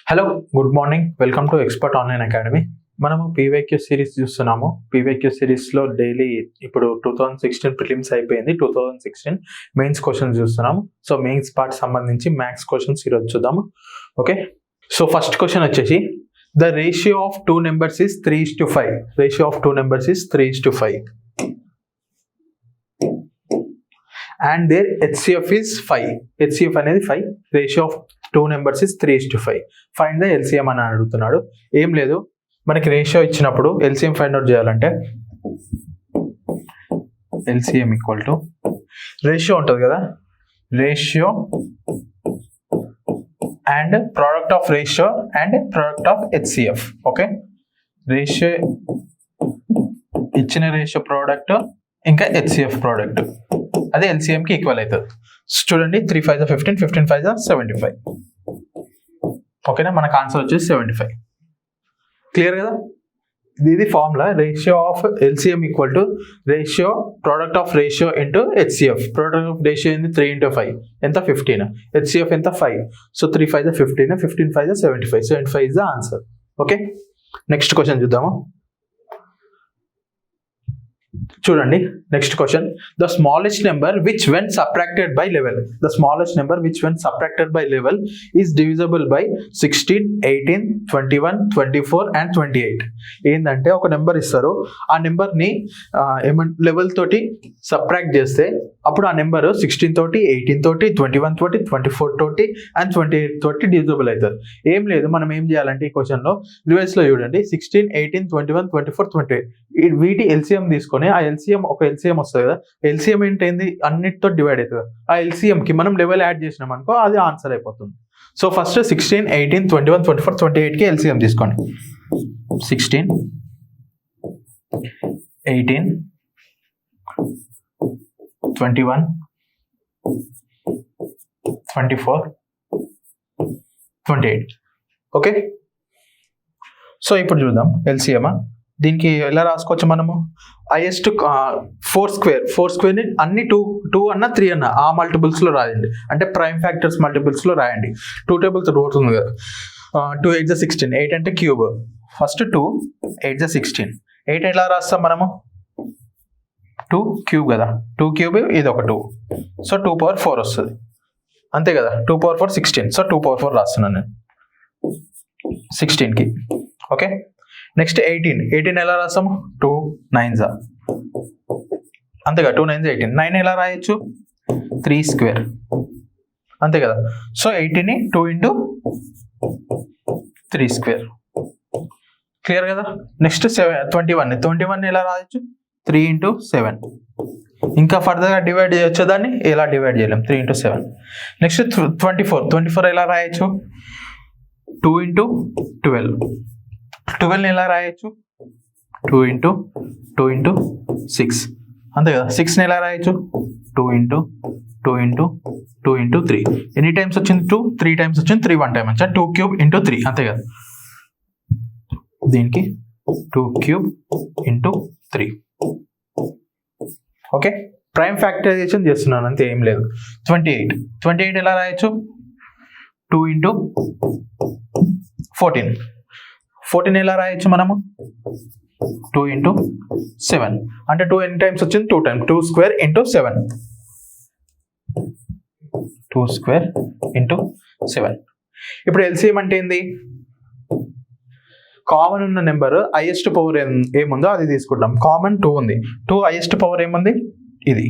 Hello, good morning. Welcome to expert online academy. మనము PYQ series చూస్తున్నాము. PYQ సిరీస్లో daily ఇప్పుడు 2016 ప్రిలిమ్స్ అయిపోయింది, 2016 మెయిన్స్ క్వశ్చన్స్ చూస్తున్నాము. సో మెయిన్స్ పార్ట్ సంబంధించి మ్యాథ్స్ క్వశ్చన్స్ ఈరోజు చూద్దాము. ఓకే, సో ఫస్ట్ క్వశ్చన్ వచ్చేసి the ratio of two numbers is 3:5. Ratio of two numbers is 3:5 and their HCF is 5. HCF అనేది 5. Ratio of two numbers is 3:5. Find the LCM అని అడుగుతున్నాడు. ఏం లేదు, మనకి రేషియో ఇచ్చినప్పుడు LCM ఫైండ్ అవుట్ చేయాలంటే LCM equal to ratio ఉంటుంది కదా, ratio and product of ratio and product of HCF. Okay, ratio ఇచ్చిన రేషియో ప్రోడక్ట్ ఇంకా HCF ప్రోడక్ట్, అదే LCMకి ఈక్వల్ అవుతుంది. చూడండి, 3 5 15, 15 5 75. ఓకేనా, మనకు ఆన్సర్ వచ్చేసి 75. క్లియర్ కదా? ఇది formula. Ratio of LCM equal to ratio product of ratio into HCF. Product of ratio ఏంది 3 × 5 ఎంత 15, HCF ఎంత 5. So 3 5 15, 15 5 75. 75 is the answer. Okay, next question చూద్దాము. చూడండి, next question. The smallest number which when subtracted by 11. The smallest number which when subtracted by 11 is divisible by 16, 18, 21, 24 and 28. ఏంటంటే ఒక number ఇస్తారు, ఆ నెంబర్ని 11 తోటి సబ్ట్రాక్ట్ చేస్తే అప్పుడు ఆ నెంబర్ 16 తోటి, 18 తోటి, 21 తోటి, 24 తోటి అండ్ 28 తోటి డివిజబుల్ అవుతుంది. ఏం లేదు, మనం ఏం చేయాలంటే ఈ క్వశ్చన్లో రివర్స్లో చూడండి, 16, 18, 21, 24, 28 వీటి LCM తీసుకొని ఆ LCM ఒక LCM వస్తుంది కదా, LCM ఏంటి అన్నిటితో డివైడ్ అవుతుంది. ఆ LCMకి మనం లెవెల్ యాడ్ చేసినాం అనుకో, అది ఆన్సర్ అయిపోతుంది. సో ఫస్ట్ 16, 18, 21, 24, 28కి LCM తీసుకోండి. 16, 18, 21, 24, 28. ఓకే, సో ఇప్పుడు చూద్దాం LCM. దీనికి ఎలా రాసుకోవచ్చు మనము? హైయెస్ట్ 4 స్క్వేర్ని అన్ని 2 అన్న 3 అన్న ఆ మల్టిపుల్స్లో రాయండి, అంటే ప్రైమ్ ఫ్యాక్టర్స్ మల్టిపుల్స్లో రాయండి. 2 టేబుల్స్ రోతుంది కదా, 2 8 16, 8 అంటే క్యూబ్. ఫస్ట్ 2 8 16, 8 ఎలా రాస్తాం మనము? 2 క్యూబ్ కదా, 2 క్యూబ్ ఇది ఒక 2, సో 2^4 వస్తుంది అంతే కదా. 2^4 16, సో 2^4 రాస్తున్నాను నేను 16కి. ఓకే, నెక్స్ట్ 18 ఎలా రాస్తాము? 2 9s అంతే కదా, 2 9s 18. 9 ఎలా రాయొచ్చు? 3 స్క్వేర్ అంతే కదా. సో 18ని 2 × 3 స్క్వేర్. క్లియర్ కదా? నెక్స్ట్ 21 ఎలా రాయొచ్చు? 3 × 7. ఇంకా ఫర్దర్గా డివైడ్ చేయొచ్చు దాన్ని, ఎలా డివైడ్ చేయలేం, 3 × 7. నెక్స్ట్ 24 ఎలా రాయొచ్చు? 2 × 12. 12 ఎలా రాయొచ్చు? 2 × 2 × 6 అంతే కదా. 6ని ఎలా రాయొచ్చు? 2 × 2 × 2 × 3. ఎన్ని టైమ్స్ వచ్చింది? 2 3 టైమ్స్ వచ్చింది, 3 1 టైమ్ వచ్చా, 2³ × 3 అంతే కదా. దీనికి 2³ × 3. ఓకే, ప్రైమ్ ఫ్యాక్టరైజేషన్ చేస్తున్నాను అంతే, ఏం లేదు. 28 ఎలా రాయొచ్చు? 2 × 14. 14 ఎలా రాయొచ్చు మనము? 2 × 7 అంటే 2 ఎన్ని టైమ్స్ వచ్చింది? 2 టైమ్స్. 2² × 7. 2² × 7. ఇప్పుడు LCM అంటే ఏంది? కామన్ ఉన్న నెంబర్ హైయెస్ట్ పవర్ ఏముందో అది తీసుకుంటాం. కామన్ 2 ఉంది, 2 హైయెస్ట్ పవర్ ఏముంది? ఇది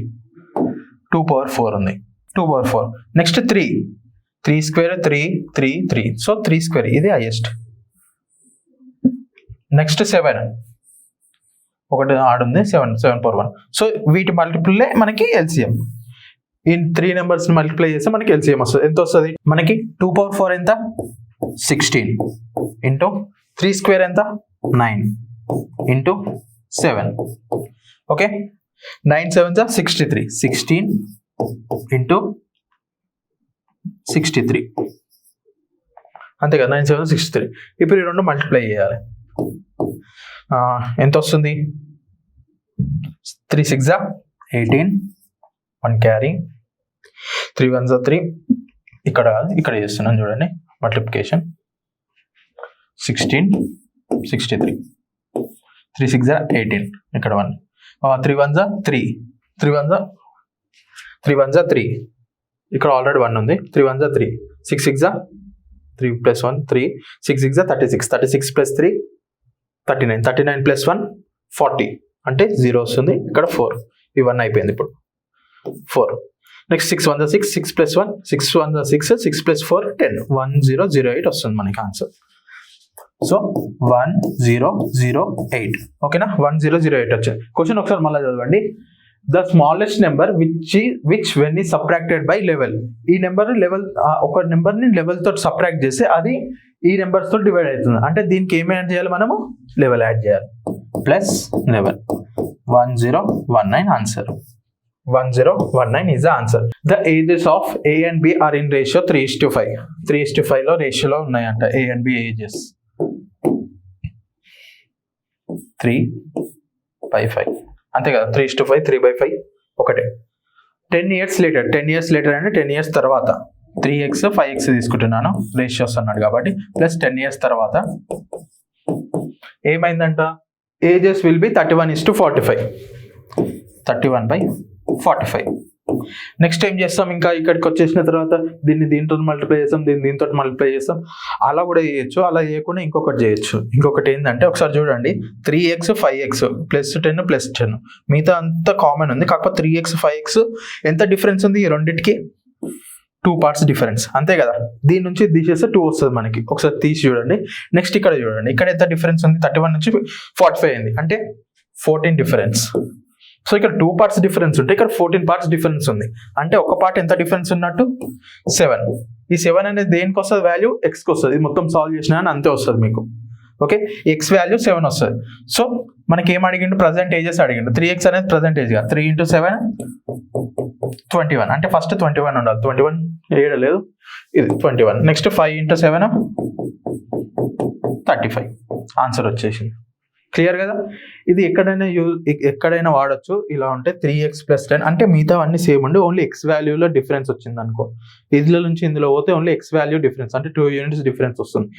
2^4 ఉంది, 2^4. నెక్స్ట్ 3 స్క్వేర్ 3 3 3, సో 3 స్క్వేర్ ఇది హైయెస్ట్. నెక్స్ట్ 7 ఒకటి ఆడుంది, 7^1. సో వీటి మల్టిపుల్లే మనకి LCM. ఈ 3 నెంబర్స్ మల్టిప్లై చేస్తే మనకి LCM వస్తుంది. ఎంత వస్తుంది మనకి? 2^4 ఎంత? 16 ఇంటూ 3 స్క్వేర్ ఎంత? 9 ఇంటూ 7. ఓకే, 9 7 63, 16 ఇంటూ 63 అంతే కదా. 9 7 63. ఇప్పుడు ఈ రెండు మల్టిప్లై చేయాలి. ఎంత వస్తుంది? 3 6 18, 1 క్యారీ, 3 1 3. ఇక్కడ చేస్తున్నాను చూడండి, మల్టిప్లికేషన్. 16 63 3 6 18 ఇక్కడ 1 3 1 3 3 1 3 1 3 ఇక్కడ ఆల్రెడీ 1 ఉంది 3 1 3 6 6 3 plus 1 3 6 6 36 36 plus 3 39 39 plus 1 40 అంటే 0 వస్తుంది ఇక్కడ 4 ఈ 1 అయిపోయింది ఇప్పుడు 4 నెక్స్ట్ 6 1 6 6 plus 1 6 1 6 6 plus 4 10 1008 వస్తుంది మనకి ఆన్సర్ సో 1008 ఓకేనా 1008 వచ్చాయి క్వశ్చన్ ఒకసారి మళ్ళీ చదవండి the smallest number which when ఈ సబ్ట్రాక్టెడ్ బై లెవెల్ ఈ నెంబర్ లెవెల్ ఒక నెంబర్ని లెవెల్ తోటి సబ్ట్రాక్ట్ చేస్తే అది ఈ నెంబర్స్ తో డివైడ్ అవుతుంది అంటే దీనికి ఏమి యాడ్ చేయాలి మనము లెవెల్ యాడ్ చేయాలి plus level 1019 answer 1019 is the answer. The ages of A and B are in ratio 3:5. 3:5 లో రేషియోలో ఉన్నాయంట A and B ages. 3/5 అంతే కదా 3:5 3/5 ఒకటే 10 years later అంటే 10 years తర్వాత 3x 5x తీసుకుంటున్నాను రేషియోస్ అన్నాడు కాబట్టి ప్లస్ 10 years తర్వాత ఏమైందంట ఏజెస్ విల్ బి 31:45 31/45 నెక్స్ట్ ఏం చేస్తాం ఇంకా ఇక్కడికి వచ్చేసిన తర్వాత దీన్ని దీంతో మల్టిప్లై చేస్తాం దీంతో మల్టిప్లై చేస్తాం అలా కూడా చేయొచ్చు అలా చేయకుండా ఇంకొకటి చేయొచ్చు ఇంకొకటి ఏంటంటే ఒకసారి చూడండి 3x 5x +10 +10 మిగతా అంతా కామన్ ఉంది కాకపోతే 3x 5x ఎంత డిఫరెన్స్ ఉంది ఈ రెండింటికి 2 parts డిఫరెన్స్ అంతే కదా దీని నుంచి తీసేస్తే 2 వస్తుంది మనకి ఒకసారి తీసి చూడండి నెక్స్ట్ ఇక్కడ చూడండి ఇక్కడ ఎంత డిఫరెన్స్ ఉంది 31 నుంచి 45 అయింది అంటే 14 డిఫరెన్స్ సో ఇక్కడ 2 parts డిఫరెన్స్ ఉంటే ఇక్కడ 14 parts డిఫరెన్స్ ఉంది అంటే ఒక పార్ట్ ఎంత డిఫరెన్స్ ఉన్నట్టు 7 ఈ 7 అనేది దేనికి వస్తుంది వాల్యూ ఎక్స్కి వస్తుంది ఇది మొత్తం సాల్వ్ చేసినా అని అంతే వస్తుంది మీకు ఓకే ఎక్స్ వాల్యూ 7 వస్తుంది సో మనకి ఏం అడిగిండు ప్రజెంట్ ఏజెస్ అడిగిండు 3x అనేది ప్రజెంట్ ఏజ్ గా 3 × 7 21 అంటే ఫస్ట్ 21 ఉండాలి 21 ఏడ లేదు ఇది 21 నెక్స్ట్ 5 × 7 35 ఆన్సర్ వచ్చేసింది క్లియర్ కదా ఇది ఎక్కడైనా వాడచ్చు ఇలా ఉంటే 3x + 10 అంటే మిగతా అన్ని సేమ్ ఉండి ఓన్లీ ఎక్స్ వాల్యూలో డిఫరెన్స్ వచ్చింది అనుకో ఇందులో నుంచి ఇందులో పోతే ఓన్లీ ఎక్స్ వాల్యూ డిఫరెన్స్ అంటే 2 units డిఫరెన్స్ వస్తుంది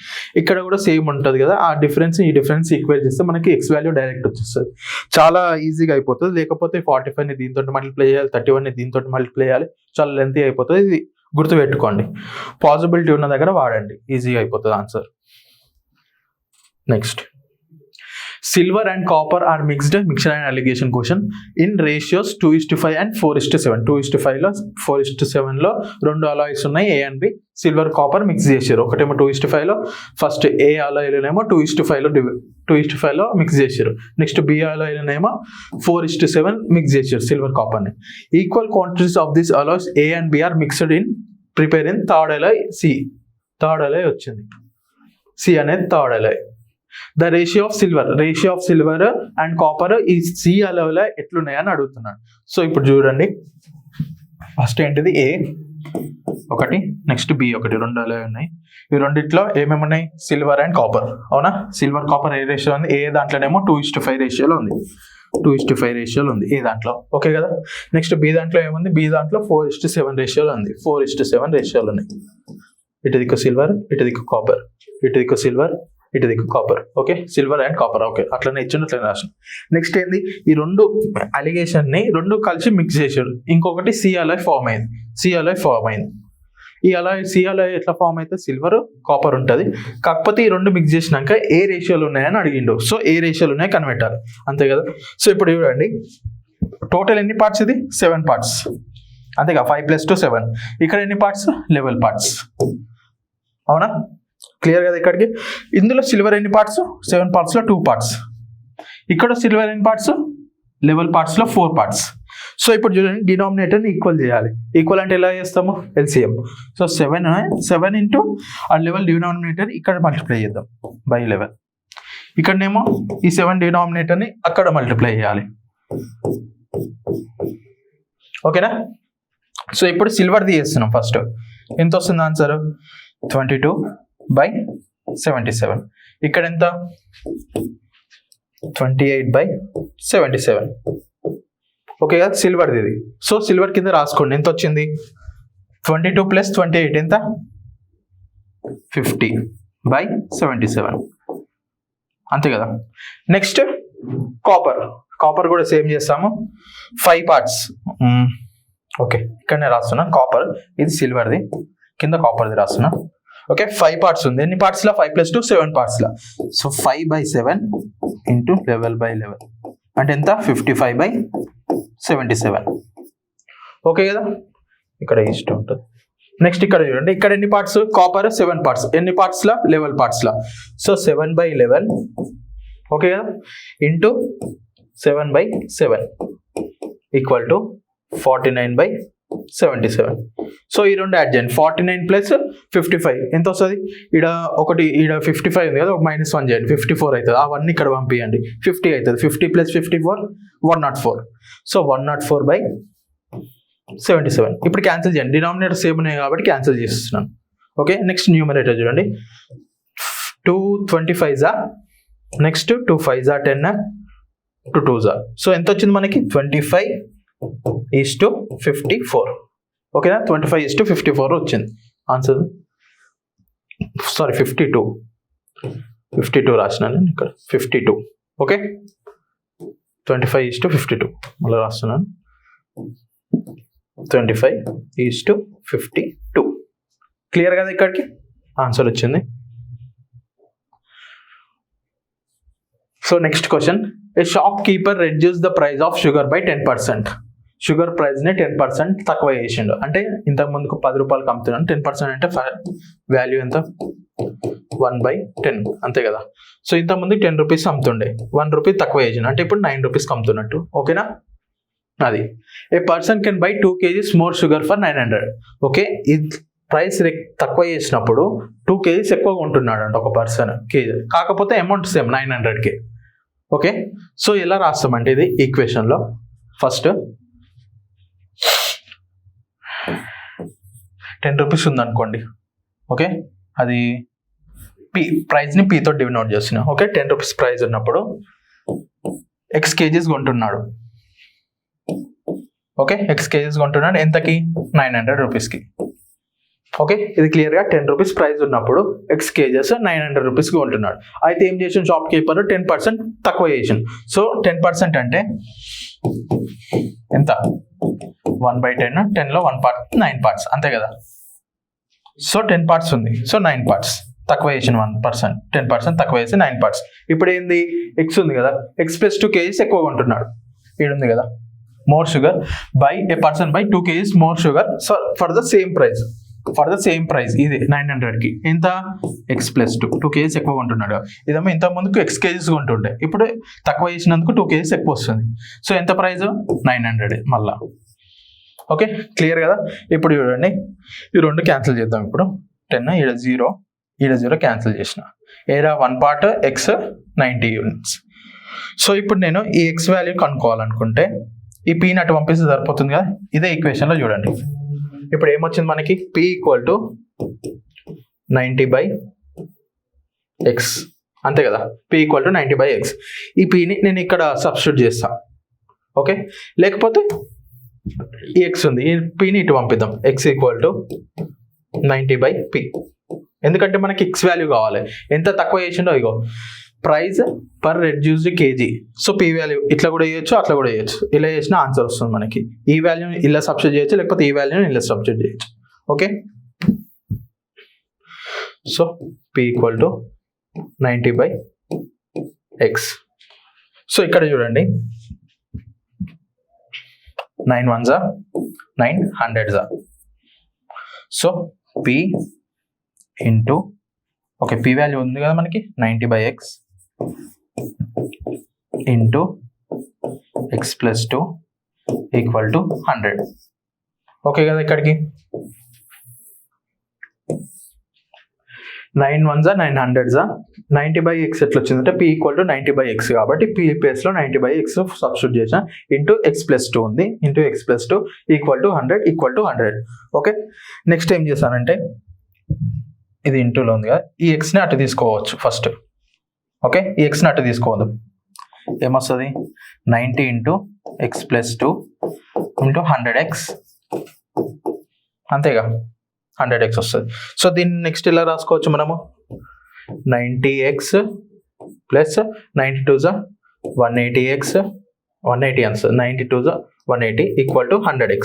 ఇక్కడ కూడా సేమ్ ఉంటుంది కదా ఆ డిఫరెన్స్ ఈ డిఫరెన్స్ ఈక్వేట్ చేస్తే మనకి ఎక్స్ వాల్యూ డైరెక్ట్ వచ్చేస్తుంది చాలా ఈజీగా అయిపోతుంది లేకపోతే 45ని దీంతో మల్టిప్లై చేయాలి 31ని దీంతో మల్టిప్లై చేయాలి చాలా లెంతీ అయిపోతుంది ఇది గుర్తుపెట్టుకోండి పాసిబిలిటీ ఉన్న దగ్గర వాడండి ఈజీగా అయిపోతుంది answer next Silver and copper are mixture and alligation question in ratios 2:5 and 4:7 2:5 లో 4:7 లో రెండు అలాయ్స్ ఉన్నాయి A and B silver copper mix చేశారు ఒకటేమో 2:5 లో ఫస్ట్ A అలాయ్లోనేమో 2:5 లో మిక్స్ చేశారు నెక్స్ట్ B అలాయ్లోనేమో 4:7 మిక్స్ చేశారు సిల్వర్ కాపర్ ని equal quantities of this alloys A and B are mixed in prepare in third Alai third Alai వచ్చింది C అనేది third Alai the ratio of silver and copper ఈ C అలౌలో ఎట్లున్నాయని అడుగుతున్నాడు so ఇప్పుడు చూడండి first ఏంటిది ఏ ఒకటి నెక్స్ట్ బి ఒకటి రెండు అలౌ ఉన్నాయి ఈ రెండిట్లో ఏమేమి ఉన్నాయి సిల్వర్ అండ్ కాపర్ అవునా సిల్వర్ కాపర్ ఏ రేషియో ఉంది ఏ దాంట్లోనేమో 2:5 రేషియోలో ఉంది 2:5 రేషియోలో ఉంది ఏ దాంట్లో ఓకే కదా నెక్స్ట్ బి దాంట్లో ఏముంది బి దాంట్లో 4:7 రేషియోలో ఉంది 4:7 రేషియోలో ఉన్నాయి ఇటు దిక్కు సిల్వర్ ఇటు దిక్కు కాపర్ ఇటు దిక్కు సిల్వర్ ఇటు దిక్కు copper okay silver and copper okay అట్లనే ఇచ్చిండు అట్లనే రాసిన నెక్స్ట్ ఏంది ఈ రెండు అలిగేషన్ ని రెండు కలిసి మిక్స్ చేశారు ఇంకొకటి సి అలాయ్ ఫామ్ అయింది ఈ అలాయ్ సి అలాయ్ ఎట్లా ఫామ్ అయితే సిల్వర్ కాపర్ ఉంటుంది కాకపోతే ఈ రెండు మిక్స్ చేసినాక ఏ రేషియోలు ఉన్నాయని అడిగిండు సో ఏ రేషియోలు ఉన్నాయో కనిపెట్టాలి అంతే కదా సో ఇప్పుడు చూడండి టోటల్ ఎన్ని పార్ట్స్ ఇది 7 parts అంతేగా 5 + 2 7 ఇక్కడ ఎన్ని పార్ట్స్ 11 parts అవునా క్లియర్ కదా ఇక్కడికి ఇందులో సిల్వర్ ఎన్ని పార్ట్స్ 7 parts లో 2 parts ఇక్కడ సిల్వర్ ఎన్ని పార్ట్స్ 11 parts లో 4 parts సో ఇప్పుడు చూడండి డినామినేటర్ని ఈక్వల్ చేయాలి ఈక్వల్ అంటే ఎలా చేస్తాము LCM సో 7 × ఆ 11 డినామినేటర్ ఇక్కడ మల్టిప్లై చేద్దాం బై 11 ఇక్కడనేమో ఈ 7 డినామినేటర్ని అక్కడ మల్టిప్లై చేయాలి ఓకేనా సో ఇప్పుడు సిల్వర్ది చేస్తున్నాం ఫస్ట్ ఎంత వస్తుంది ఆన్సర్ 22/77 ఇక్కడ ఎంత 28/77 ఓకే కదా సిల్వర్ది ఇది సో సిల్వర్ కింద రాసుకోండి ఎంత వచ్చింది 22 + 28 ఎంత 50 బై 77 అంతే కదా. నెక్స్ట్ కాపర్ కూడా సేమ్ చేస్తాము. 5 పార్ట్స్. ఓకే, ఇక్కడనే రాస్తున్నా కాపర్, ఇది సిల్వర్ది, కింద కాపర్ది రాస్తున్నా. ఓకే, 5 పార్ట్స్ ఉంది. ఎన్ని పార్ట్స్లో? 5 + 2 7 పార్ట్స్లో. సో 5/7 ఇంటూ 11/11 అంటే ఎంత? 55/77. ఓకే కదా, ఇక్కడ ఇష్టం ఉంటుంది. నెక్స్ట్ ఇక్కడ చూడండి, ఇక్కడ ఎన్ని పార్ట్స్? Copper 7 parts. ఎన్ని పార్ట్స్లో? 11 పార్ట్స్లో. సో 7/11 ఓకే కదా, ఇంటూ 7/7 ఈక్వల్ టు 49/77. సో ఈ రెండు యాడ్ చేయండి. 49 + 55 ఎంత వస్తుంది? ఈడ 55 ఉంది కదా, ఒక -1 చేయండి, 54 అవుతుంది. అవన్నీ ఇక్కడ పంపించండి, 50 అవుతుంది. 50 + 54 104. సో 104/77. ఇప్పుడు క్యాన్సిల్ చేయండి, డినామినేటర్ సేమ్ ఉన్నాయి కాబట్టి క్యాన్సిల్ చేస్తున్నాను. ఓకే, నెక్స్ట్ న్యూమరేటర్ చూడండి. 2 25 నెక్స్ట్ 2 5 10 2 2 సో ఎంత వచ్చింది మనకి? 25:54. ఓకేనా, 25:54 వచ్చింది ఆన్సర్. సారీ 52 రాసినాను నేను ఇక్కడ, 52. ఓకే, 25:52 మళ్ళీ రాస్తున్నాను. 25:52 క్లియర్ కదా, ఇక్కడికి ఆన్సర్ వచ్చింది. So next question, a shopkeeper reduce the price of sugar by 10%. Sugar ప్రైస్ని 10% తక్కువ చేసిండు. అంటే ఇంతకు ముందుకు 10 రూపాయలకి అమ్ముతున్నాను, 10% అంటే వాల్యూ ఎంత? 1/10 అంతే కదా. సో ఇంతకుముందు 10 రూపీస్ అమ్ముతుండే, 1 రూపీ తక్కువ చేసిండు, అంటే ఇప్పుడు 9 రూపీస్కి అమ్ముతున్నట్టు. ఓకేనా, అది. A person can buy 2 kgs more sugar for 900. Okay, ఇది ప్రైస్ తక్కువ చేసినప్పుడు 2 kgs ఎక్కువగా ఉంటున్నాడు అంట ఒక పర్సన్ కేజీ, కాకపోతే అమౌంట్ సేమ్ 900కి. ఓకే, సో ఎలా రాస్తామంటే ఇది ఈక్వేషన్లో ఫస్ట్ 10 రూపీస్ ఉందనుకోండి. ఓకే, అది ప్రైస్ని పీతో డినోట్ చేస్తున్నా. ఓకే, 10 రూపీస్ ప్రైస్ ఉన్నప్పుడు x kgs కొంటున్నాడు. ఓకే, x kgs కొంటున్నాడు ఎంతకి? 900 రూపీస్కి. ఓకే, ఇది క్లియర్గా 10 రూపీస్ ప్రైస్ ఉన్నప్పుడు x kgs 900 రూపీస్కి కొంటున్నాడు. అయితే ఏం చేసిండు షాప్ కీపర్? 10% తక్కువ చేసిండు. సో 10% అంటే ఎంత? 1/10. 10లో 1 పార్ట్ 9 పార్ట్స్ అంతే కదా. సో 10 పార్ట్స్ ఉంది, సో 9 పార్ట్స్ తక్కువ చేసిన 1%, 10% తక్కువ చేసి 9 పార్ట్స్. ఇప్పుడు ఏంది? x ఉంది కదా, x + 2 kgs ఎక్కువ కొంటున్నాడు. ఇక్కడ ఉంది కదా, more sugar by A person by 2 kgs more sugar for the same price. ఇది 900కి ఎంత? x + 2 kgs ఎక్కువ కొంటున్నాడు. ఇదేమో ఇంత ముందుకు x kgs కొంటుండే, ఇప్పుడు తక్కువ చేసినందుకు 2 kgs ఎక్కువ వస్తుంది. సో ఎంత ప్రైస్? 900 మళ్ళా. ఓకే, క్లియర్ కదా. ఇప్పుడు చూడండి, ఈ రెండు క్యాన్సిల్ చేద్దాం. ఇప్పుడు 10 ఈడ 0 క్యాన్సిల్ చేసిన, ఏడా 1 పార్ట్ x 90 యూనిట్స్. సో ఇప్పుడు నేను ఈ x వాల్యూ కనుక్కోవాలనుకుంటే ఈ p అటు పంపిస్తే సరిపోతుంది కదా. ఇదే ఈక్వేషన్లో చూడండి, ఇప్పుడు ఏమొచ్చింది మనకి? p = 90/x అంతే కదా. p = 90/x. ఈ pని నేను ఇక్కడ సబ్స్టిట్యూట్ చేస్తా. ఓకే, లేకపోతే ఈ x ఉంది, ఈ pని ఇటు పంపిద్దాం. x = 90/p. ఎందుకంటే మనకి x వాల్యూ కావాలి. ఎంత తక్కువ చేసిండో ఇగో, price per reduced KG. So p value ఇట్లా కూడా వేయచ్చు, అట్లా కూడా వేయచ్చు. ఇలా చేసిన ఆన్సర్ వస్తుంది మనకి. ఈ వాల్యూని ఇలా సబ్స్టిట్యూట్ చేయొచ్చు, లేకపోతే ఈ వాల్యూని ఇలా సబ్స్టిట్యూట్ చేయొచ్చు. Okay, so p = 90/x. So ఇక్కడ చూడండి, 9 1s 9 100s. So p into, okay, p value ఉంది కదా మనకి 90/x ఇంటూ x + 2 = 100. ఓకే కదా, ఇక్కడికి 9 1s 9 100s. 90/x ఎట్లా వచ్చిందంటే p = 90/x కాబట్టి p ప్లేస్లో 90/x సబ్స్టిట్యూట్ చేసిన, ఇంటూ x + 2 ఉంది, ఇంటూ x + 2 = 100. ఓకే, నెక్స్ట్ ఏం చేశానంటే ఇది ఇంటూలో ఉంది కదా, ఈ xని అటు తీసుకోవచ్చు ఫస్ట్. ఓకే, ఈ xని అటు తీసుకోవద్దు. ఏమొస్తుంది? 90 ఇంటూ x + 2 ఇంటూ 100x అంతేగా, 100x వస్తుంది. సో దీన్ని నెక్స్ట్ ఇలా రాసుకోవచ్చు మనము. 90x ప్లస్ 92 జా 180x 180 ఆన్సర్ 92 జా 180 ఈక్వల్ టు 100x.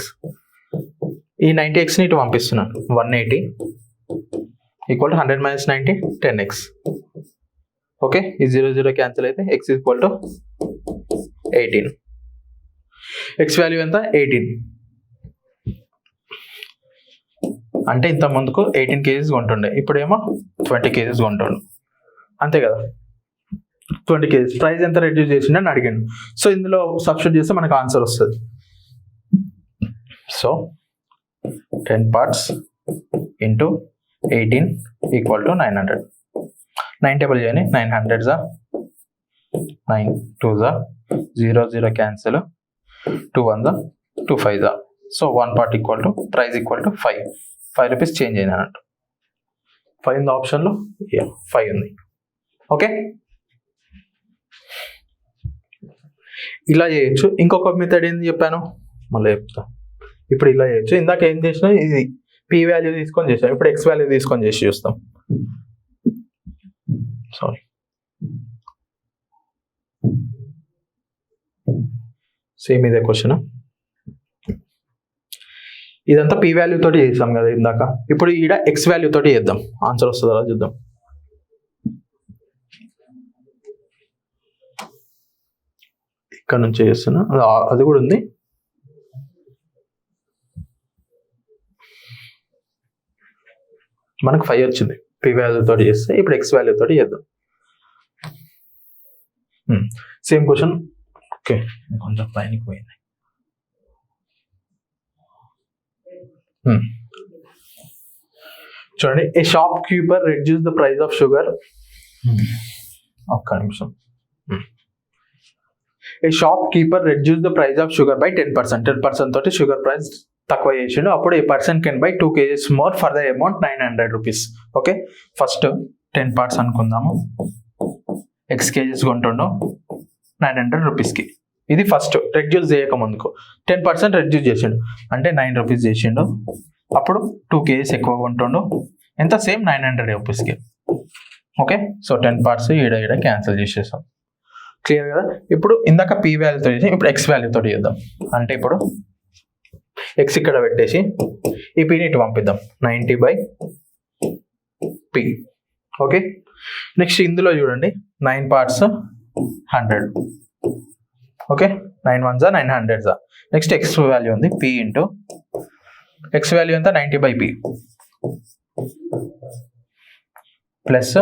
ఈ 90xని ఇటు పంపిస్తున్నాను. 180 equal to 100 minus 90 10x. Okay, ఈ 0 0 క్యాన్సిల్ అయితే x equal to 18. x value ఎంత 18. అంటే ఇంత ముందుకు 18 kgs కొంటుండే, ఇప్పుడేమో 20 kgs కొంటుండు, అంతే కదా. 20 kgs ప్రైస్ ఎంత రెడ్యూస్ చేసిండు అని అడిగాను. సో ఇందులో సబ్స్టిట్యూట్ చేస్తే మనకు ఆన్సర్ వస్తుంది. So 10 parts into 18 equal to 900. 9 table చేయండి. 900 జా 9 2 జా 0 0 క్యాన్సిల్ 2 1 జా 2 5 జా. So 1 part equal to price equal to 5 rupees change అయింది అన్నట్టు. 5 ఉంది ఆప్షన్లో, 5 ఉంది. ఓకే, ఇలా చేయొచ్చు. ఇంకొక మెథడ్ ఏంది చెప్పాను మళ్ళీ చెప్తా. ఇప్పుడు ఇలా చేయొచ్చు. ఇందాక ఏం చేసినా ఇది p వాల్యూ తీసుకొని చేసాం, ఇప్పుడు x వాల్యూ తీసుకొని చేసి చూస్తాం. సారీ, సేమ్ ఇదే క్వశ్చన్. ఇదంతా p వాల్యూ తోటి చేసాం కదా ఇందాక. ఇప్పుడు ఈడ x వాల్యూ తోటి చేద్దాం, ఆన్సర్ వస్తుందా చూద్దాం. ఇక్కడ నుంచి చేస్తున్నా, అది కూడా ఉంది. మనకు 5 వచ్చింది. p వాల్యూ తోటి చేస్తే ఇప్పుడు x వాల్యూ తోటి చేద్దాం. Same question. ఓకే, కొంచెం పైనకి పోయింది. చూడండి, a shopkeeper reduce the price of sugar. ఒక్క నిమిషం. A shopkeeper reduce the price of sugar by 10%. 10% తోటి షుగర్ ప్రైస్ తక్కువ చేసిండు. అప్పుడు a person can buy 2 kgs more for the amount 900 rupees. Okay, first 10 parts అనుకుందాము. x kgs కొంటుండు 900 రూపీస్కి. ఇది ఫస్ట్ రెడ్యూస్ చేయక ముందుకు 10% రెడ్యూస్ చేసిండు అంటే 9 రూపీస్ చేసిండు. అప్పుడు 2 kgs ఎక్కువ కొంటుండు, ఎంత సేమ్ 900 రూపీస్కి. ఓకే, సో 10 parts ఈడ క్యాన్సిల్ చేసేసాం. క్లియర్ కదా. ఇప్పుడు ఇందాక p వాల్యూతో చేసి ఇప్పుడు x వాల్యూతో చేద్దాం. అంటే ఇప్పుడు x ఇక్కడ పెట్టేసి ఈ pని ఇటు పంపిద్దాం. 90/p. ఓకే, నెక్స్ట్ ఇందులో చూడండి 9 parts 100. ఓకే, 9 1 జా 900 జా. నెక్స్ట్ x వాల్యూ ఉంది p ఇంటూ x వాల్యూ ఎంత 90/p plus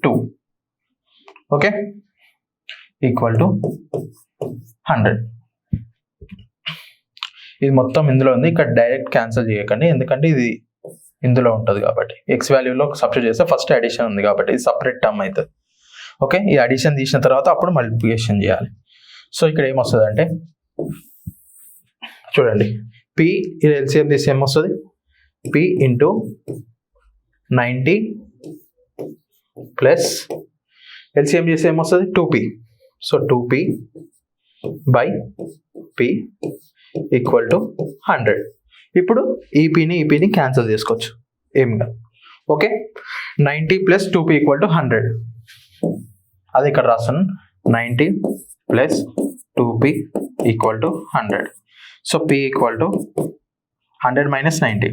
2. Okay, equal to 100. ఇది మొత్తం ఇందులో ఉంది. ఇక్కడ డైరెక్ట్ క్యాన్సిల్ చేయకండి, ఎందుకంటే ఇది ఇందులో ఉంటుంది కాబట్టి. ఎక్స్ వాల్యూలో సబ్స్టిట్యూట్ చేస్తే ఫస్ట్ అడిషన్ ఉంది కాబట్టి ఇది సపరేట్ టర్మ్ అవుతుంది. ఓకే, ఈ అడిషన్ తీసిన తర్వాత అప్పుడు మల్టిప్లికేషన్ చేయాలి. సో ఇక్కడ ఏమొస్తుంది అంటే చూడండి, p ఇది ఎల్సిఎం తీసి ఏమొస్తుంది, p ఇంటూ 90 ప్లస్ ఎల్సిఎం చేసి ఏమొస్తుంది 2p. So 2p by p equal to 100. ఇప్పుడు ఈ pని క్యాన్సిల్ చేసుకోవచ్చు, ఏం కాదు. Okay, 90 plus 2p equal to 100. అది ఇక్కడ రాస్తాను, 90 plus 2p equal to 100. So p equal to 100 minus 90.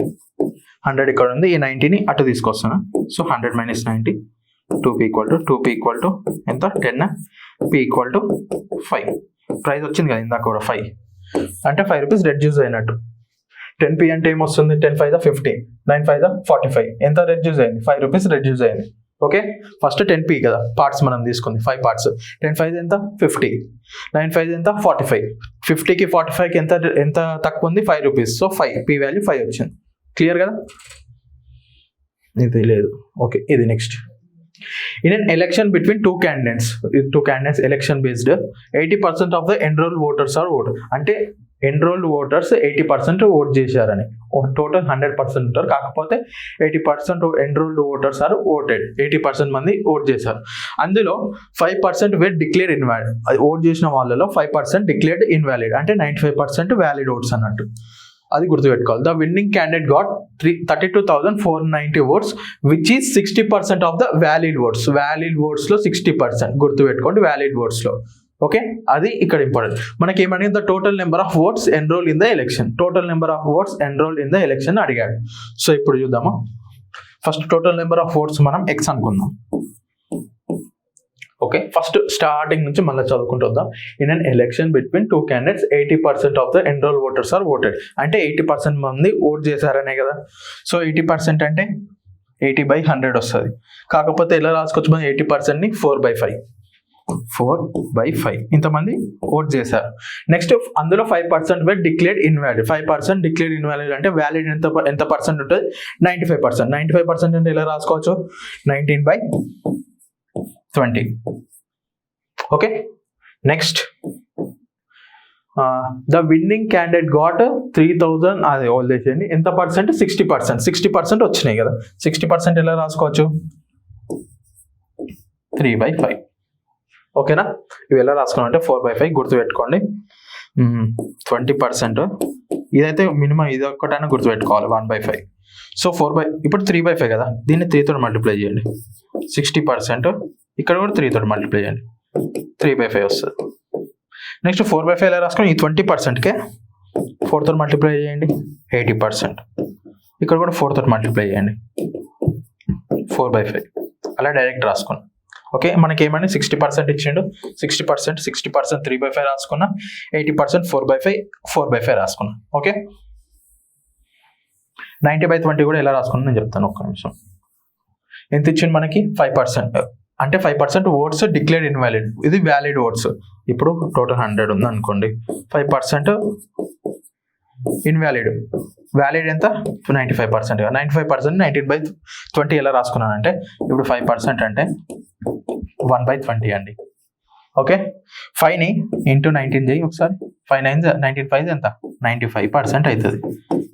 100 ఇక్కడ ఉంది, ఈ 90ని అటు తీసుకొస్తాను. So 100 minus 90, 2p equal to ఎంత 10, p ఈక్వల్ టు 5. ప్రైస్ వచ్చింది కదా ఇందాక కూడా 5, అంటే 5 రూపీస్ రెడ్యూస్ అయినట్టు. 10p అంటే ఏమొస్తుంది, 10 5 50, 9 5 45. ఎంత రెడ్యూస్ అయింది, 5 రూపీస్ రెడ్యూస్ అయింది. ఓకే, ఫస్ట్ 10p కదా పార్ట్స్ మనం తీసుకుంది, 5 parts. 10 5 ఎంత 50, 9 5 ఎంత 45. 50కి 45కి ఎంత తక్కువ ఉంది, 5 రూపీస్. సో 5 p వాల్యూ 5 వచ్చింది. క్లియర్ కదా, ఇది లేదు. ఓకే, ఇది next. In an election between two candidates election based, 80% of the enrolled voters are vote. అంటే enrolled voters 80% ఓట్ చేశారని. టోటల్ 100% ఉంటారు, కాకపోతే 80% enrolled voters are voted. 80% మంది ఓట్ చేశారు. అందులో 5% were declared invalid. అది ఓట్ చేసిన వాళ్ళలో 5% declared invalid, అంటే 95% వ్యాలిడ్ ఓట్స్ అన్నట్టు. అది గుర్తుపెట్టుకోవాలి. The winning candidate got 32,490 votes which is 60% of the valid votes. Valid ఓట్స్లో 60% గుర్తుపెట్టుకోండి, వ్యాలిడ్ ఓట్స్లో. ఓకే, అది ఇక్కడ ఇంపార్టెంట్. మనకి ఏమడిగింది, the total number of votes enrol in the election. Total number of votes enrol in the election అడిగాడు. So ఇప్పుడు చూద్దామా. First total number of votes మనం ఎక్స్ అనుకుందాం. ఓకే, ఫస్ట్ స్టార్టింగ్ నుంచి మళ్ళీ చదువుకుంటూ వద్దాం. In an election between two candidates 80% of the enrol voters are voted. అంటే 80% మంది ఓట్ చేశారనే కదా. సో 80% అంటే 80/100 వస్తుంది. కాకపోతే ఎలా రాసుకోవచ్చు మనం 80%ని 4/5. 4/5 ఇంతమంది ఓట్ చేశారు. నెక్స్ట్ అందులో 5% వే డిక్లేర్డ్ ఇన్వాలిడ్. 5% డిక్లేర్డ్ ఇన్వాలిడ్ అంటే వ్యాలిడ్ ఎంత పర్సెంట్ ఉంటుంది, 95%. 95% అంటే ఎలా రాసుకోవచ్చు, 19/20. Okay, next the winning candidate got 3,000. అది ఓల్డ్ చేయండి. ఎంత పర్సెంట్, 60%. 60% వచ్చినాయి కదా. 60% ఎలా రాసుకోవచ్చు, 3/5. ఓకేనా, ఇవి ఎలా రాసుకున్నాం అంటే 4/5 గుర్తుపెట్టుకోండి. 20% ఇదైతే మినిమం ఇది ఒక్కటైనా గుర్తుపెట్టుకోవాలి, 1/5. సో ఇప్పుడు 3/5 కదా, దీన్ని 3 తోటి మల్టిప్లై చేయండి. 60% ఇక్కడ కూడా 3 తోటి మల్టిప్లై చేయండి, 3/5 వస్తుంది. నెక్స్ట్ 4/5 ఎలా రాసుకుని, ఈ 20%కే 4 తోటి మల్టిప్లై చేయండి, 80%. ఇక్కడ కూడా 4 తోటి మల్టిప్లై చేయండి, 4/5. అలా డైరెక్ట్ రాసుకున్నాం. ఓకే, మనకి ఏమని 60% ఇచ్చిండు. 60% 3/5 రాసుకున్నా. 80% 4/5 రాసుకున్నా. ఓకే, 90/20 కూడా ఎలా రాసుకున్నా నేను చెప్తాను, ఒక్క నిమిషం. ఎంత ఇచ్చింది మనకి, 5%. అంటే 5% ఓట్స్ డిక్లేర్డ్ ఇన్వాలిడ్, ఇది వ్యాలిడ్ ఓట్స్. ఇప్పుడు టోటల్ 100 ఉంది అనుకోండి, 5% ఇన్వాలిడ్. వ్యాలిడ్ ఎంత, 95%. 95% 19/20 ఎలా రాసుకున్నానంటే, ఇప్పుడు 5% అంటే 1/20 అండి. ఓకే, 5ని ఇంటూ 19 చేయి ఒకసారి. 5 9 19 5 ఎంత, 95% అవుతుంది.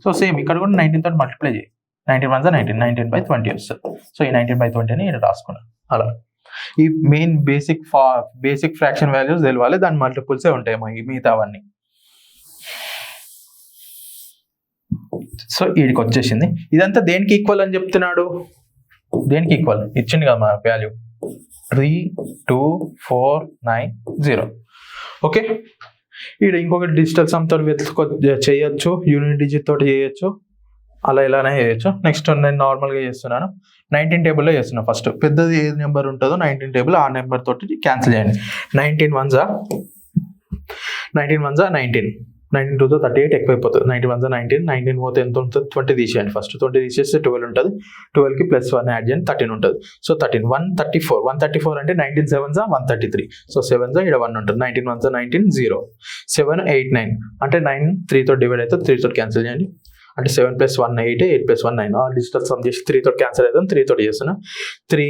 సో సేమ్ ఇక్కడ కూడా 19 తోటి మల్టిప్లై చేయి. 19 1 19/20 వస్తుంది. సో ఈ 19/20ని ఇక్కడ రాసుకున్నాను. అలా ఈ మెయిన్ బేసిక్ ఫ్రాక్షన్ వాల్యూస్ తెలవాలి, దాని మల్టిపుల్సే ఉంటాయి మిగతావన్నీ. సో వీడికి వచ్చేసింది. ఇదంతా దేనికి ఈక్వల్ అని చెప్తున్నాడు, దేనికి ఈక్వల్ ఇచ్చింది కదా మన వాల్యూ, 32490. ఓకే, ఇక్కడ ఇంకొకటి డిజిటల్ సమ్ తోటి చేయొచ్చు, యూనిట్ డిజిట్ తోటి చేయొచ్చు, అలా ఇలానే చేయొచ్చు. నెక్స్ట్ నేను నార్మల్గా చేస్తున్నాను, 19 టేబుల్లో చేస్తున్నాను. ఫస్ట్ పెద్దది ఏ నెంబర్ ఉంటుందో 19 టేబుల్, ఆ నెంబర్ తోటి క్యాన్సిల్ చేయండి. 19 1 19 19 2 38 ఎక్కువైపోతుంది. 19 1 19 19 పోతే ఎంత ఉంటుంది, 20 తీసేయండి. ఫస్ట్ 20 తీసేస్తే 12 ఉంటుంది. 12కి +1 యాడ్ చేయండి, 13 ఉంటుంది. సో 13 134 అంటే 19 7 133. సో 7 ఇక్కడ 1 ఉంటుంది. 19 1 19 0 7 8 9 అంటే 9 3 తోటి డివైడ్ అవుతుంది, 3 తోటి క్యాన్సిల్ చేయండి. అంటే 7 + 1 8 8 + 1 9. డిజిటల్ సమ్ చేసి 3 తోటి క్యాన్సిల్ అవుతుంది, 3 తోటి చేస్తున్నా. 3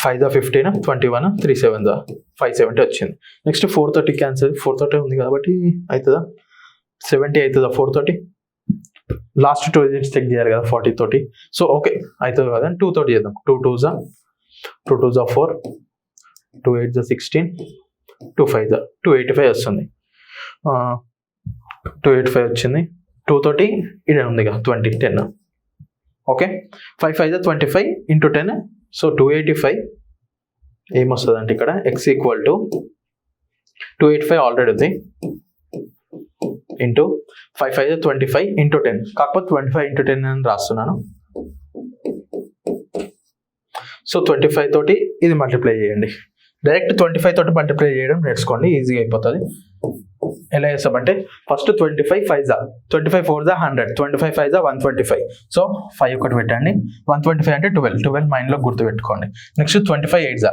5 15 21 3 7 570 వచ్చింది. నెక్స్ట్ 4 తోటి క్యాన్సిల్, 4 తోటి ఉంది కాబట్టి అవుతుందా, 70 అవుతుందా 4 తోటి. లాస్ట్ 2 డిజిట్స్ చెక్ చేయాలి కదా 40 తోటి. సో ఓకే అవుతుంది కదా, 2 తోటి చేద్దాం. 2 2 4 2 8 16 2 5 285 వస్తుంది. 285 వచ్చింది. 2 తోటి ఇది ఉంది కదా 20 10. Okay, 5 5 25 into 10. సో 285 ఏమొస్తుంది అంటే ఇక్కడ x = 285 ఆల్రెడీ ఉంది, ఇంటూ 5 5 25 ఇంటూ 10. కాకపోతే 25 ఇంటూ 10 అని రాస్తున్నాను. సో 25 తోటి ఇది మల్టిప్లై చేయండి. డైరెక్ట్ 25 తోటి మల్టిప్లై చేయడం నేర్చుకోండి, ఈజీగా అయిపోతుంది. ఎలా చేస్తామంటే ఫస్ట్ 25 5 25 4 100, 25 5 125. సో 5 ఒకటి పెట్టండి. 125 అంటే 12 మైండ్లో గుర్తుపెట్టుకోండి. నెక్స్ట్ 25 8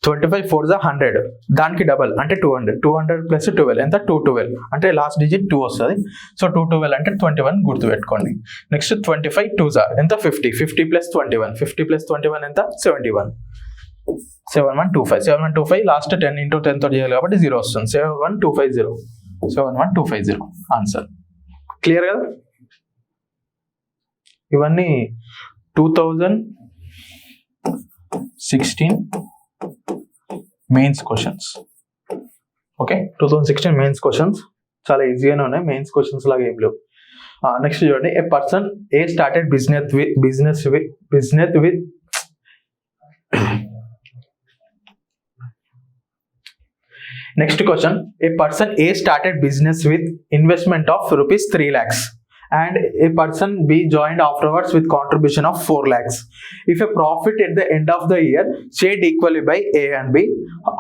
25 4 100, దానికి డబల్ అంటే 200 200 + 12 ఎంత, 212 అంటే లాస్ట్ డిజిట్ 2 వస్తుంది. సో 212 అంటే 21 గుర్తుపెట్టుకోండి. నెక్స్ట్ 25 2 ఎంత, 50 50 + 21 50 + 21 ఎంత, 71 7125 7125. లాస్ట్ 10 ఇంటూ 10 తోటి చేయాలి కాబట్టి 0 వస్తుంది. 71250 ఆన్సర్. క్లియర్ కదా. ఇవన్నీ 2016 mains questions. Okay, 2016 mains questions చాలా ఈజీగానే ఉన్నాయి. మెయిన్స్ క్వశ్చన్స్ లాగా ఏం లేవు. నెక్స్ట్ చూడండి, a person a started business with next question, a person a started business with investment of rupees 3 lakhs and a person B joined afterwards with contribution of 4 lakhs. If a profit at the end of the year shared equally by A and B,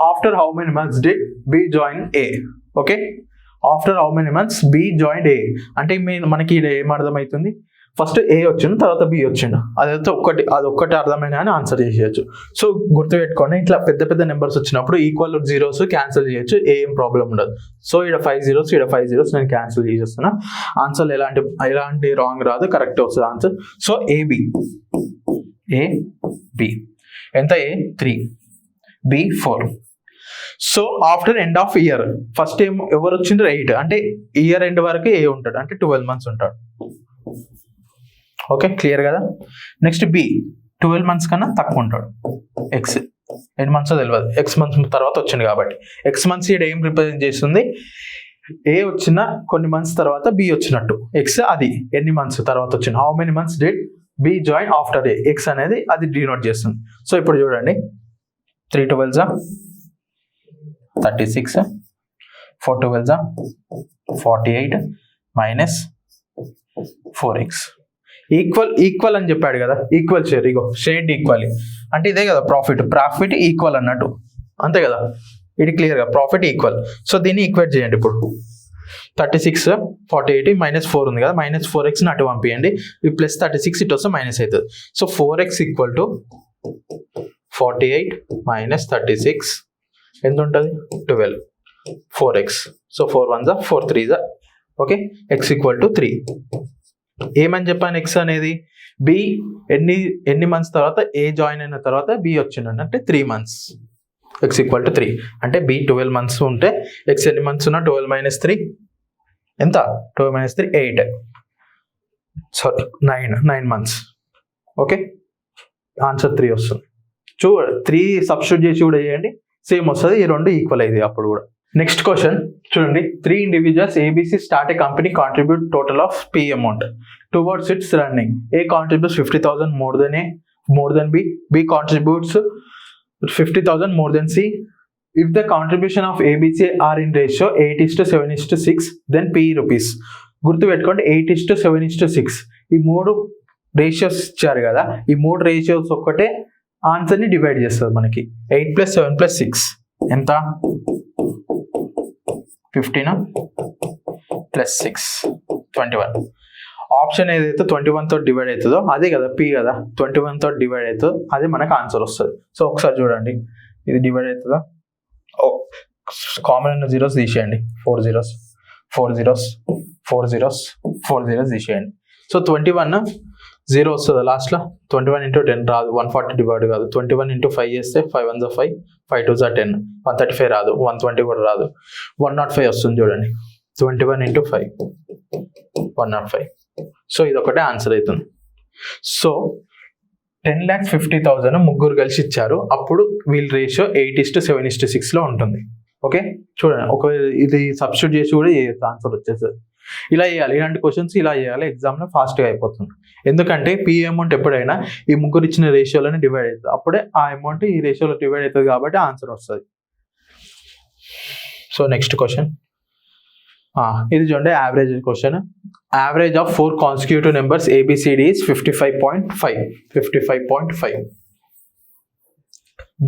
after how many months did B join A? Okay, after how many months B joined A అంటే మనకి ఇది ఏం అర్థమవుతుంది, first ఏ వచ్చిండు తర్వాత B వచ్చిండు, అదైతే అదొక్కటి అర్థమైన అని ఆన్సర్ చేసేయచ్చు. సో గుర్తుపెట్టుకోండి, ఇట్లా పెద్ద పెద్ద నెంబర్స్ వచ్చినప్పుడు ఈక్వల్ జీరోస్ క్యాన్సిల్ చేయొచ్చు, ఏం ప్రాబ్లం ఉండదు. సో ఇక్కడ 5 zeros ఇక్కడ 5 zeros నేను క్యాన్సిల్ చేసేస్తున్నా. ఆన్సర్ ఎలాంటి రాంగ్ రాదు, కరెక్ట్ వస్తుంది ఆన్సర్. సో ఏబి ఎంత, A 3 B 4. So after end of year first ఎవరు వచ్చిండ్రు 8, అంటే ఇయర్ ఎండ్ వరకు ఏ ఉంటాడు, అంటే 12 months ఉంటాడు. ఓకే, క్లియర్ కదా. నెక్స్ట్ బి 12 months కన్నా తక్కువ ఉంటాడు. ఎక్స్ ఎన్ని మంత్స్ తెలియదు, ఎక్స్ మంత్స్ తర్వాత వచ్చింది కాబట్టి ఎక్స్ మంత్స్ ఇక్కడ ఏం రిప్రజెంట్ చేస్తుంది, ఏ వచ్చిన కొన్ని మంత్స్ తర్వాత బి వచ్చినట్టు, ఎక్స్ అది ఎన్ని మంత్స్ తర్వాత వచ్చింది, how many months did B join after A, X అనేది అది డినోట్ చేస్తుంది. సో ఇప్పుడు చూడండి, 3 12s 36, 4 12s 48 minus 4x equal అని చెప్పాడు కదా, ఈక్వల్ షేర్, ఇగో షేడ్ ఈక్వల్ అంటే ఇదే కదా ప్రాఫిట్ ఈక్వల్ అన్నట్టు, అంతే కదా, ఇది క్లియర్గా ప్రాఫిట్ ఈక్వల్. సో దీన్ని ఈక్వేట్ చేయండి. ఇప్పుడు 36 48 మైనస్ 4 ఉంది కదా, మైనస్ 4x అటు పంపించండి, ఈ ప్లస్ 36 ఇటు వస్తే మైనస్ అవుతుంది. So 4x equal to 48 minus 36 ఎంత ఉంటుంది, 12, 4x. So 4 1s 4 3s, okay, x equal to 3. ఏమని చెప్పాను, ఎక్స్ అనేది బి ఎన్ని మంత్స్ తర్వాత ఏ జాయిన్ అయిన తర్వాత బి వచ్చిండండి, అంటే 3 months, ఎక్స్ ఈక్వల్ టు 3. అంటే బి 12 months ఉంటే ఎక్స్ ఎన్ని మంత్స్ ఉన్నా 12 minus 3 ఎంత, 12 minus 3 8, sorry 9 months. Okay, answer 3 వస్తుంది. 3 సబ్స్టిట్యూట్ చేసి కూడా చేయండి, సేమ్ వస్తుంది, ఈ రెండు ఈక్వల్ అయింది అప్పుడు కూడా. నెక్స్ట్ క్వశ్చన్ చూడండి, 3 individuals ABC start a company, contribute total of P amount towards its running. A contributes 50,000 more than B. B contributes 50,000 more than C. If the contribution of ABC are in ratio 8:7:6, then P rupees. గుర్తుపెట్టుకోండి, 8:7:6 ఈ 3 ratios ఇచ్చారు కదా, ఈ 3 ratios ఒక్కటే ఆన్సర్ని divide చేస్తుంది మనకి. 8 + 7 + 6 ఎంత, 15 + 6 21. ఆప్షన్ ఏదైతే 21 తో డివైడ్ అవుతుందో అదే కదా పి కదా, 21 తో డివైడ్ అవుతుందో అదే మనకు ఆన్సర్ వస్తుంది. సో ఒకసారి చూడండి, ఇది డివైడ్ అవుతుందా, కామన్ ఉన్న జీరోస్ తీసేయండి, 4 zeros 4 zeros 4 zeros 4 zeros తీసేయండి. సో 21 0 వస్తుంది లాస్ట్లో, 21 × 10 రాదు, 140 డివైడ్ కాదు, 21 × 5 చేస్తే 5 1s 5 5 2s 10, 135 రాదు, 120 కూడా రాదు, 105 వస్తుంది చూడండి. 21 × 5 105. సో ఇది ఒకటే ఆన్సర్ అవుతుంది. సో 10,50,000 ముగ్గురు కలిసి ఇచ్చారు, అప్పుడు వీళ్ళ రేషియో 8:7:6లో ఉంటుంది. ఓకే, చూడండి, ఒకవేళ ఇది సబ్స్టిట్యూట్ చేసి కూడా ఆన్సర్ వచ్చేస్తుంది. ఇలా చేయాలి, ఇలాంటి క్వశ్చన్స్ ఇలా చేయాలి, ఎగ్జామ్లో ఫాస్ట్గా అయిపోతుంది. ఎందుకంటే పి అమౌంట్ ఎప్పుడైనా ఈ ముగ్గురు ఇచ్చిన రేషియోలోనే డివైడ్ అవుతుంది, అప్పుడే ఆ అమౌంట్ ఈ రేషియోలో డివైడ్ అవుతుంది కాబట్టి ఆన్సర్ వస్తుంది. సో నెక్స్ట్ క్వశ్చన్, ఇది చూడండి, average question. Average of 4 consecutive numbers ABCD is 55.5.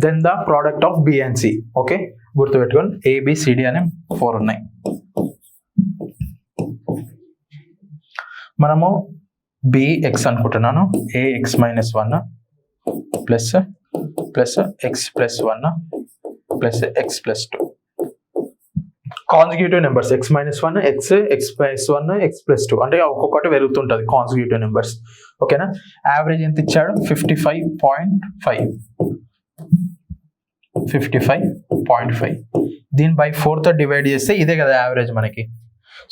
Then the product of B and C. Okay, గుర్తుపెట్టుకోండి, ABCD అనే 4 ఉన్నాయి. మనము BX అనుకుంటున్నాను, AX - 1 plus X + 1 plus X + 2. Consecutive numbers X - 1 X + 1 X + 2 అంటే ఒక్కొక్కటి పెరుగుతుంటుంది consecutive numbers. ఓకేనా, యావరేజ్ ఎంత ఇచ్చాడు, 55.5. దీన్ని బై 4తో డివైడ్ చేస్తే ఇదే కదా యావరేజ్ మనకి.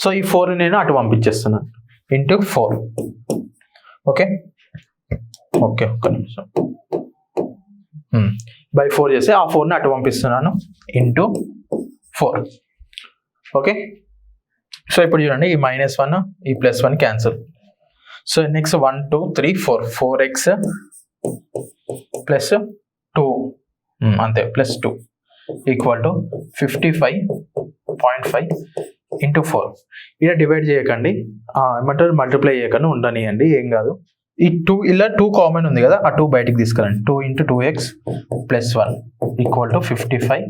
సో ఈ 4 నేను అటు పంపించేస్తున్నాను, ఇంటూ 4. ఓకే ఓకే, ఒక్క నిమిషం, బై 4 చేస్తే ఆ 4ని అటు పంపిస్తున్నాను, ఇంటూ 4. ఓకే, సో ఇప్పుడు చూడండి ఈ -1 ఈ +1 cancel. So next 1 2 3 4 4x plus 2 అంతే +2 ఈక్వల్ టు 55.5 ఇంటూ 4. ఇలా డివైడ్ చేయకండి, ఏమంటారు మల్టిప్లై చేయకండి, ఉండనియండి, ఏం కాదు. ఈ 2 ఇలా 2 కామన్ ఉంది కదా, ఆ 2 బయటికి తీసుకురండి. 2 × 2x + 1 ఈక్వల్ టు 55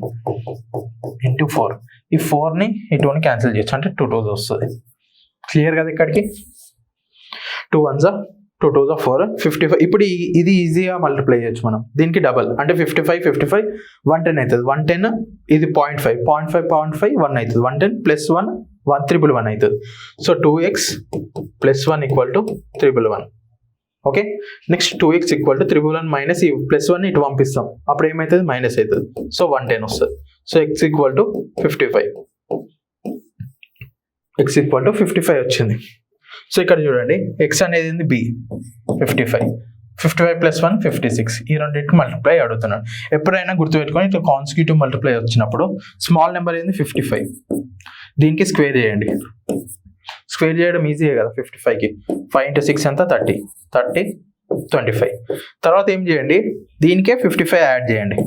ఇంటూ 4. ఈ 4ని ఈ 2ని క్యాన్సిల్ చేయొచ్చు, అంటే 2 2s వస్తుంది. క్లియర్ కదా ఇక్కడికి? 2 1s 2 2s 4 55. ఇప్పుడు ఇది ఈజీగా మల్టిప్లై చేయొచ్చు మనం, దీనికి డబల్ అంటే 55 55 110 అవుతుంది. 110 ఇది 0.5 0.5 0.5 1 అవుతుంది. 110 + 1 111 అవుతుంది. So 2x + 1 equal to 311. Okay, next 2x equal to 311 minus ఈ +1 ఇటు పంపిస్తాం, అప్పుడు ఏమవుతుంది మైనస్ అవుతుంది. సో 110 వస్తుంది. So x equal to 55. x equal to 55 వచ్చింది. సో ఇక్కడ చూడండి x అనేది ఏంది b 55 55 + 1 56. ఈ రెండింటికి మల్టిప్లై అడుగుతున్నాడు. ఎప్పుడైనా గుర్తుపెట్టుకొని ఇట్లా కాన్సిక్యూటివ్ మల్టిప్లై వచ్చినప్పుడు స్మాల్ నెంబర్ ఏంది 55, దీనికి స్క్వేర్ చేయండి. స్క్వేర్ చేయడం ఈజీయే కదా 55కి. 5 × 6 ఎంత 30 30 25. తర్వాత ఏం చేయండి, దీనికే 55 యాడ్ చేయండి.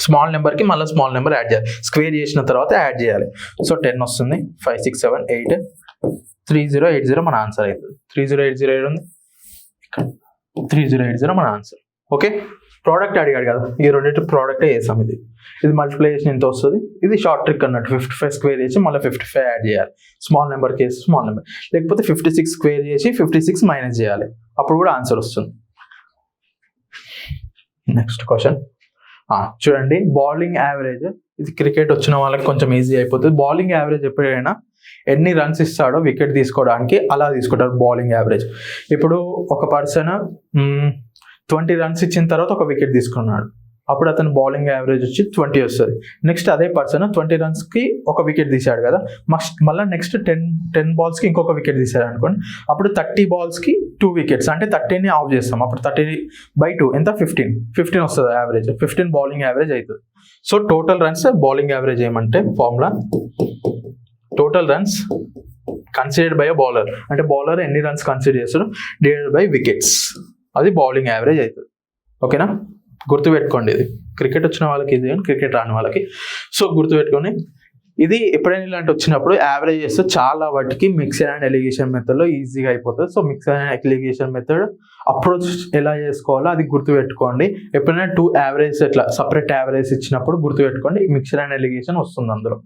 స్మాల్ నెంబర్కి మళ్ళీ స్మాల్ నెంబర్ యాడ్ చేయాలి, స్క్వేర్ చేసిన తర్వాత యాడ్ చేయాలి. సో 10 వస్తుంది. 5 6 7 8 3080 మన ఆన్సర్ అవుతుంది. 3080 ఉంది, 3080 మన ఆన్సర్. ఓకే, ప్రోడక్ట్ అడిగాడు కదా, ఈ రెండింటి ప్రోడక్టే చేసాం. ఇది మల్టిప్లికేషన్ ఎంత వస్తుంది, ఇది షార్ట్ ట్రిక్ అన్నట్టు. 55 స్క్వేర్ చేసి మళ్ళీ 55 యాడ్ చేయాలి, small number case small number. లేకపోతే 56 స్క్వేర్ చేసి 56 మైనస్ చేయాలి, అప్పుడు కూడా ఆన్సర్ వస్తుంది. నెక్స్ట్ క్వశ్చన్ చూడండి, బౌలింగ్ యావరేజ్. ఇది క్రికెట్ వచ్చిన వాళ్ళకి కొంచెం ఈజీ అయిపోతుంది. బౌలింగ్ యావరేజ్ ఎప్పుడైనా ఎన్ని రన్స్ ఇస్తాడో వికెట్ తీసుకోవడానికి అలా తీసుకుంటారు బౌలింగ్ యావరేజ్. ఇప్పుడు ఒక పర్సన్ 20 రన్స్ ఇచ్చిన తర్వాత ఒక వికెట్ తీసుకున్నాడు, అప్పుడు అతను బౌలింగ్ యావరేజ్ వచ్చి 20 వస్తుంది. నెక్స్ట్ అదే పర్సన్ 20 రన్స్కి ఒక వికెట్ తీశాడు కదా, మళ్ళీ నెక్స్ట్ 10 బాల్స్కి ఇంకొక వికెట్ తీశాడు అనుకోండి, అప్పుడు 30 బాల్స్కి 2 వికెట్స్, అంటే 30ని ఆఫ్ చేస్తాం. అప్పుడు 30/2 ఎంత 15 వస్తుంది యావరేజ్. 15 బౌలింగ్ యావరేజ్ అవుతుంది. So total runs bowling average ఏమంటే formula total runs considered by a bowler, అంటే బౌలర్ ఎన్ని రన్స్ కన్సిడర్ చేస్తాడు డివైడెడ్ బై వికెట్స్, అది బౌలింగ్ యావరేజ్ అవుతుంది. ఓకేనా, గుర్తుపెట్టుకోండి. ఇది క్రికెట్ వచ్చిన వాళ్ళకి ఇది, క్రికెట్ రాని వాళ్ళకి. సో గుర్తుపెట్టుకొని ఇది ఎప్పుడైనా ఇలాంటి వచ్చినప్పుడు యావరేజ్ చేస్తే చాలా వాటికి మిక్సర్ అండ్ ఎలిగేషన్ మెథడ్లో ఈజీగా అయిపోతుంది. So mixer and allegation method approach ఎలా చేసుకోవాలో అది గుర్తుపెట్టుకోండి. ఎప్పుడైనా 2 యావరేజ్ ఇట్లా సపరేట్ యావరేజ్ ఇచ్చినప్పుడు గుర్తుపెట్టుకోండి, మిక్సర్ అండ్ ఎలిగేషన్ వస్తుంది అందులో.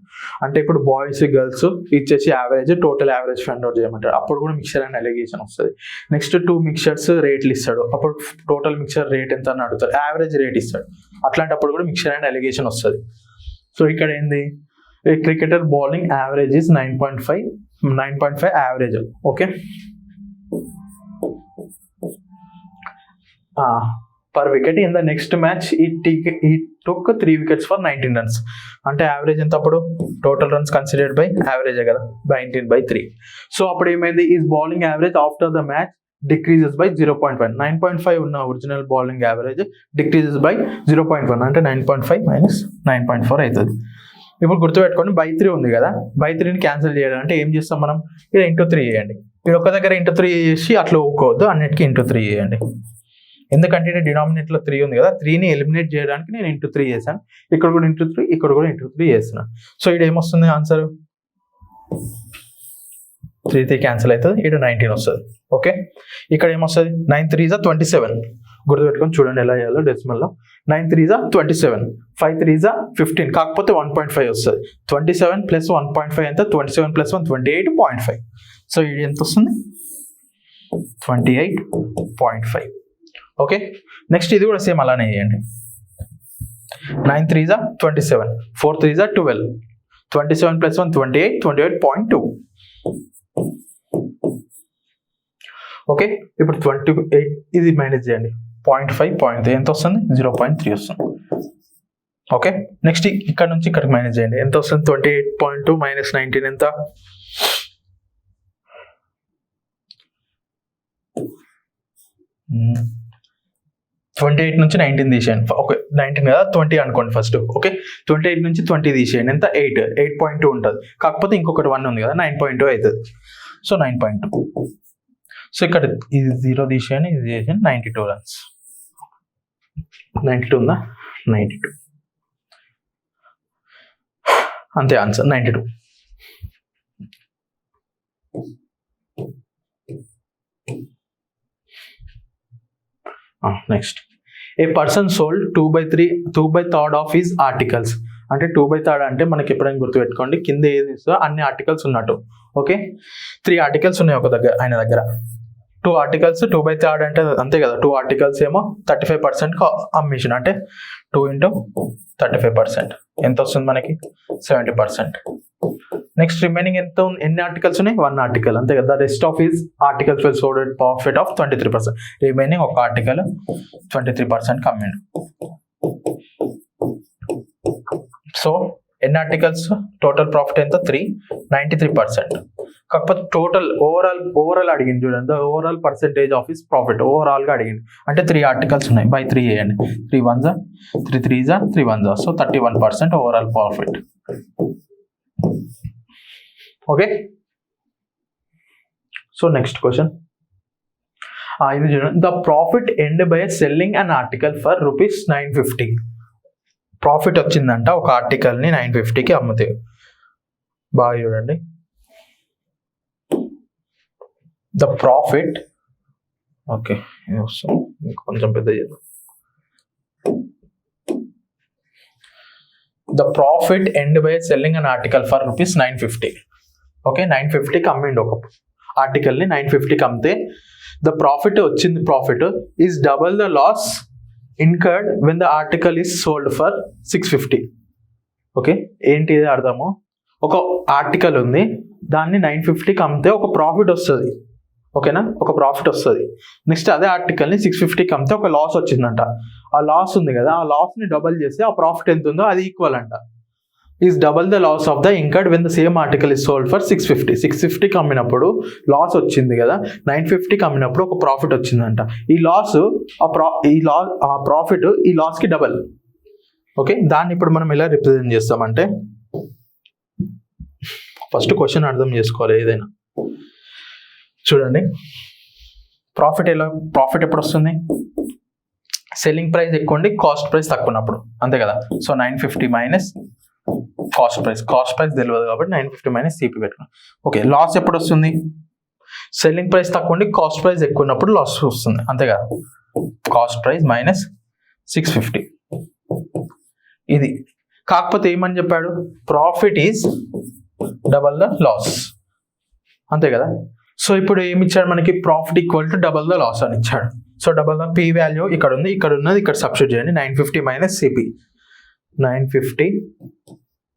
అంటే ఇప్పుడు బాయ్స్ గర్ల్స్ ఇచ్చేసి average total average find out చేయమంటారు, అప్పుడు కూడా మిక్సర్ అండ్ ఎలిగేషన్ వస్తుంది. నెక్స్ట్ 2 మిక్చర్స్ రేట్లు ఇస్తాడు, అప్పుడు టోటల్ మిక్చర్ రేట్ ఎంత అని అడుగుతారు, యావరేజ్ రేట్ ఇస్తాడు, అట్లాంటప్పుడు కూడా మిక్సర్ అండ్ ఎలిగేషన్ వస్తుంది. సో ఇక్కడ ఏంది, a cricketer bowling average is 9.5 average. Okay, per wicket in the next match he took 3 wickets for 19 runs. అంటే యావరేజ్ ఎంత అప్పుడు, total runs considered by average కదా, 19/3. సో అప్పుడు ఏమైంది, is bowling average after the match decreases by 0.1. 9.5 ఉన్న original bowling average decreases by 0.1, అంటే 9.5 minus 9.4 అవుతుంది. ఇప్పుడు గుర్తుపెట్టుకోండి, by3 ఉంది కదా, by3ని క్యాన్సిల్ చేయడం అంటే ఏం చేస్తాం మనం, ఇక్కడ × 3 చేయండి. ఇక్కడ ఒక దగ్గర × 3 చేసి అట్లా ఊకోవద్దు, అన్నిటికీ × 3 చేయండి. ఎందుకంటే ఇక్కడ డినామినేటర్లో 3 ఉంది కదా, 3ని ఎలిమినేట్ చేయడానికి నేను × 3 చేశాను. ఇక్కడ కూడా × 3, ఇక్కడ కూడా × 3 చేస్తున్నాను. సో ఇక్కడ ఏమొస్తుంది ఆన్సర్, 3 క్యాన్సిల్ అవుతుంది, ఇక్కడ 19 వస్తుంది. ఓకే, ఇక్కడ ఏమొస్తుంది, 9 3s 27. గుర్తుపెట్టుకొని చూడండి ఎలా చేయాలో డెసిమల్లో. 9 3s 27, 5 3s 15, కాకపోతే 1.5 వస్తుంది. 27 + 1.5 ఎంత, 27 + 1 28.5. సో ఇది ఎంత వస్తుంది, 28.5. ఓకే, నెక్స్ట్ ఇది కూడా సేమ్ అలానే చేయండి. 9 3s 27, 4 3s 12, 27 + 1 28, 28.2. ఓకే, ఇప్పుడు 28 ఇది మైనస్ చేయండి, 0.5 0.3 ఎంత వస్తుంది, 0.3 వస్తుంది. ఓకే, నెక్స్ట్ ఇక్కడ నుంచి ఇక్కడికి మైనస్ చేయండి, ఎంత వస్తుంది, 28.2 మైనస్ 19 ఎంత, 5 28 నుంచి 19 తీసేయండి. ఓకే 19 కదా, 20 అనుకోండి ఫస్ట్. ఓకే 28 నుంచి 20 తీసేయండి, ఎంత 8.2 ఉంటుంది. కాకపోతే ఇంకొకటి 1 ఉంది కదా, 9.2 అవుతుంది. సో 9.2. సో ఇక్కడ ఇది 0 తీసేయండి, ఇది తీసేయండి, 92 రన్స్. 92 ఉందా, 92 అంతే answer 92. Next, a person sold 2/3 of his articles. అంటే 2/3 అంటే మనకి ఎప్పుడైనా గుర్తుపెట్టుకోండి, కింద ఏది ఇస్తుందో అన్ని ఆర్టికల్స్ ఉన్నట్టు. ఓకే 3 ఆర్టికల్స్ ఉన్నాయి ఒక దగ్గర, ఆయన దగ్గర 2 ఆర్టికల్స్ 2/3 అంటే అంతే కదా. 2 ఆర్టికల్స్ ఏమో 35% అమ్మేషన్, అంటే 2 into 35% ఎంత వస్తుంది మనకి, 70%. నెక్స్ట్ రిమైనింగ్ ఎన్ని ఆర్టికల్స్ ఉన్నాయి, 1 ఆర్టికల్ అంతే కదా. Rest of his articles will sold at profit of 23%. Remaining ఒక ఆర్టికల్ 23% అమ్మిండు. సో ఎన్ని ఆర్టికల్స్, టోటల్ ప్రాఫిట్ ఎంత 3, 93%. కాకపోతే టోటల్ ఓవరాల్ అడిగింది చూడండి, overall percentage of his profit overall గా అడిగింది. అంటే 3 ఆర్టికల్స్ ఉన్నాయి, బై 3 చేయండి. 3 1s 3 3s 3 1s, so 31% overall profit. Okay so next question ఇది చూడండి. The profit end by selling an article for ₹950. Profit వచ్చిందంట ఒక ఆర్టికల్ ని 950కి అమ్ముతే. బాగా చూడండి, ద ప్రాఫిట్, ఓకే కొంచెం పెద్ద చేద్దాం. The profit end by selling an article for ₹950. Okay 950కి అమ్మిండు ఒక ఆర్టికల్ ని, 950కి అమ్మితే ద ప్రాఫిట్ వచ్చింది, profit is double the loss incurred when the article is sold for 650. Okay ఏంటి ఇది అర్థము, ఒక ఆర్టికల్ ఉంది, దాన్ని 950కి అమ్మితే ఒక ప్రాఫిట్ వస్తుంది. ఓకేనా, ఒక ప్రాఫిట్ వస్తుంది. నెక్స్ట్ అదే ఆర్టికల్ని 650కి అమ్మితే ఒక లాస్ వచ్చిందంట. ఆ లాస్ ఉంది కదా, ఆ లాస్ని డబల్ చేస్తే ఆ ప్రాఫిట్ ఎంత ఉందో అది ఈక్వల్ అంట. Is double the loss of the incurred when the same article is sold for 650. 650కి అమ్మినప్పుడు లాస్ వచ్చింది కదా, 950కి అమ్మినప్పుడు ఒక ప్రాఫిట్ వచ్చిందంట. ఈ లాస్ ఆ ప్రాఫిట్ ఈ లాస్కి డబల్. ఓకే దాన్ని ఇప్పుడు మనం ఎలా రిప్రజెంట్ చేస్తామంటే, ఫస్ట్ క్వశ్చన్ అర్థం చేసుకోవాలి ఏదైనా. చూడండి ప్రాఫిట్ ఎప్పుడు వస్తుంది, సెల్లింగ్ ప్రైస్ ఎక్కువ ఉండి కాస్ట్ ప్రైస్ తక్కువ ఉన్నప్పుడు, అంతే కదా. సో 950 మైనస్ కాస్ట్ ప్రైస్ తెలియదు కాబట్టి 950 మైనస్ సిపి పెట్టుకున్నాం. ఓకే లాస్ ఎప్పుడు వస్తుంది, సెల్లింగ్ ప్రైస్ తక్కువ ఉండి కాస్ట్ ప్రైస్ ఎక్కువ ఉన్నప్పుడు లాస్ వస్తుంది, అంతే కదా. కాస్ట్ ప్రైస్ మైనస్ 650 ఇది. కాకపోతే ఏమని చెప్పాడు, profit is double the loss, అంతే కదా. సో ఇప్పుడు ఏమి ఇచ్చాడు మనకి, profit equal to double the loss అని ఇచ్చాడు. So double the P value ఇక్కడ ఉంది, ఇక్కడ ఉన్నది ఇక్కడ సబ్స్టిట్యూట్ చేయండి. 950 minus CP, 950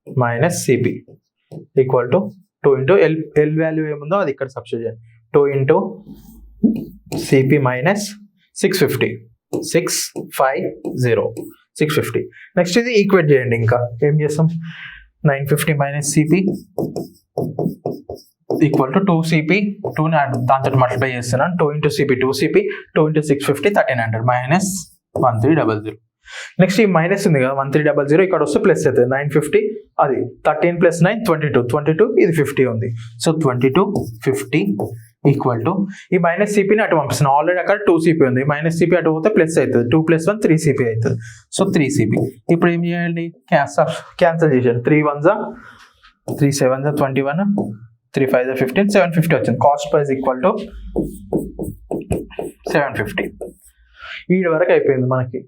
minus CP equal to 2 into L value ఏముందో అది ఇక్కడ సబ్స్టిట్యూట్ చేయండి. 2 ఇంటూ సిపి మైనస్ 650, 650. నెక్స్ట్ ఇది ఈక్వేట్ చేయండి. ఇంకా ఏం చేస్తాం, 950 minus CP equal to 2CP, 2ని దాంతో మల్టిప్లై చేస్తున్నాను. 2 into CP 2CP, 2 into 650 1300 minus 1300. Next ఈ మైనస్ ఉంది కదా 1300, ఇక్కడ వస్తే ప్లస్ అవుతుంది. 950 అది 13 ప్లస్ 9 22, ఇది 50 ఉంది. సో 2250 ఈక్వల్ టు ఈ మైనస్ సిపిని అటు పంపిస్తున్నాం. ఆల్రెడీ అక్కడ 2CP ఉంది, మైనస్ సిపి అటు పోతే ప్లస్ అవుతుంది. 2 + 1 3CP అవుతుంది. So 3CP. ఇప్పుడు ఏం చేయండి, క్యాన్సల్ చేసేయండి. 3 1s 3 7s 21, 3 5s 15, 750 వచ్చింది. Cost price equal to 750. ఈడు వరకు అయిపోయింది మనకి,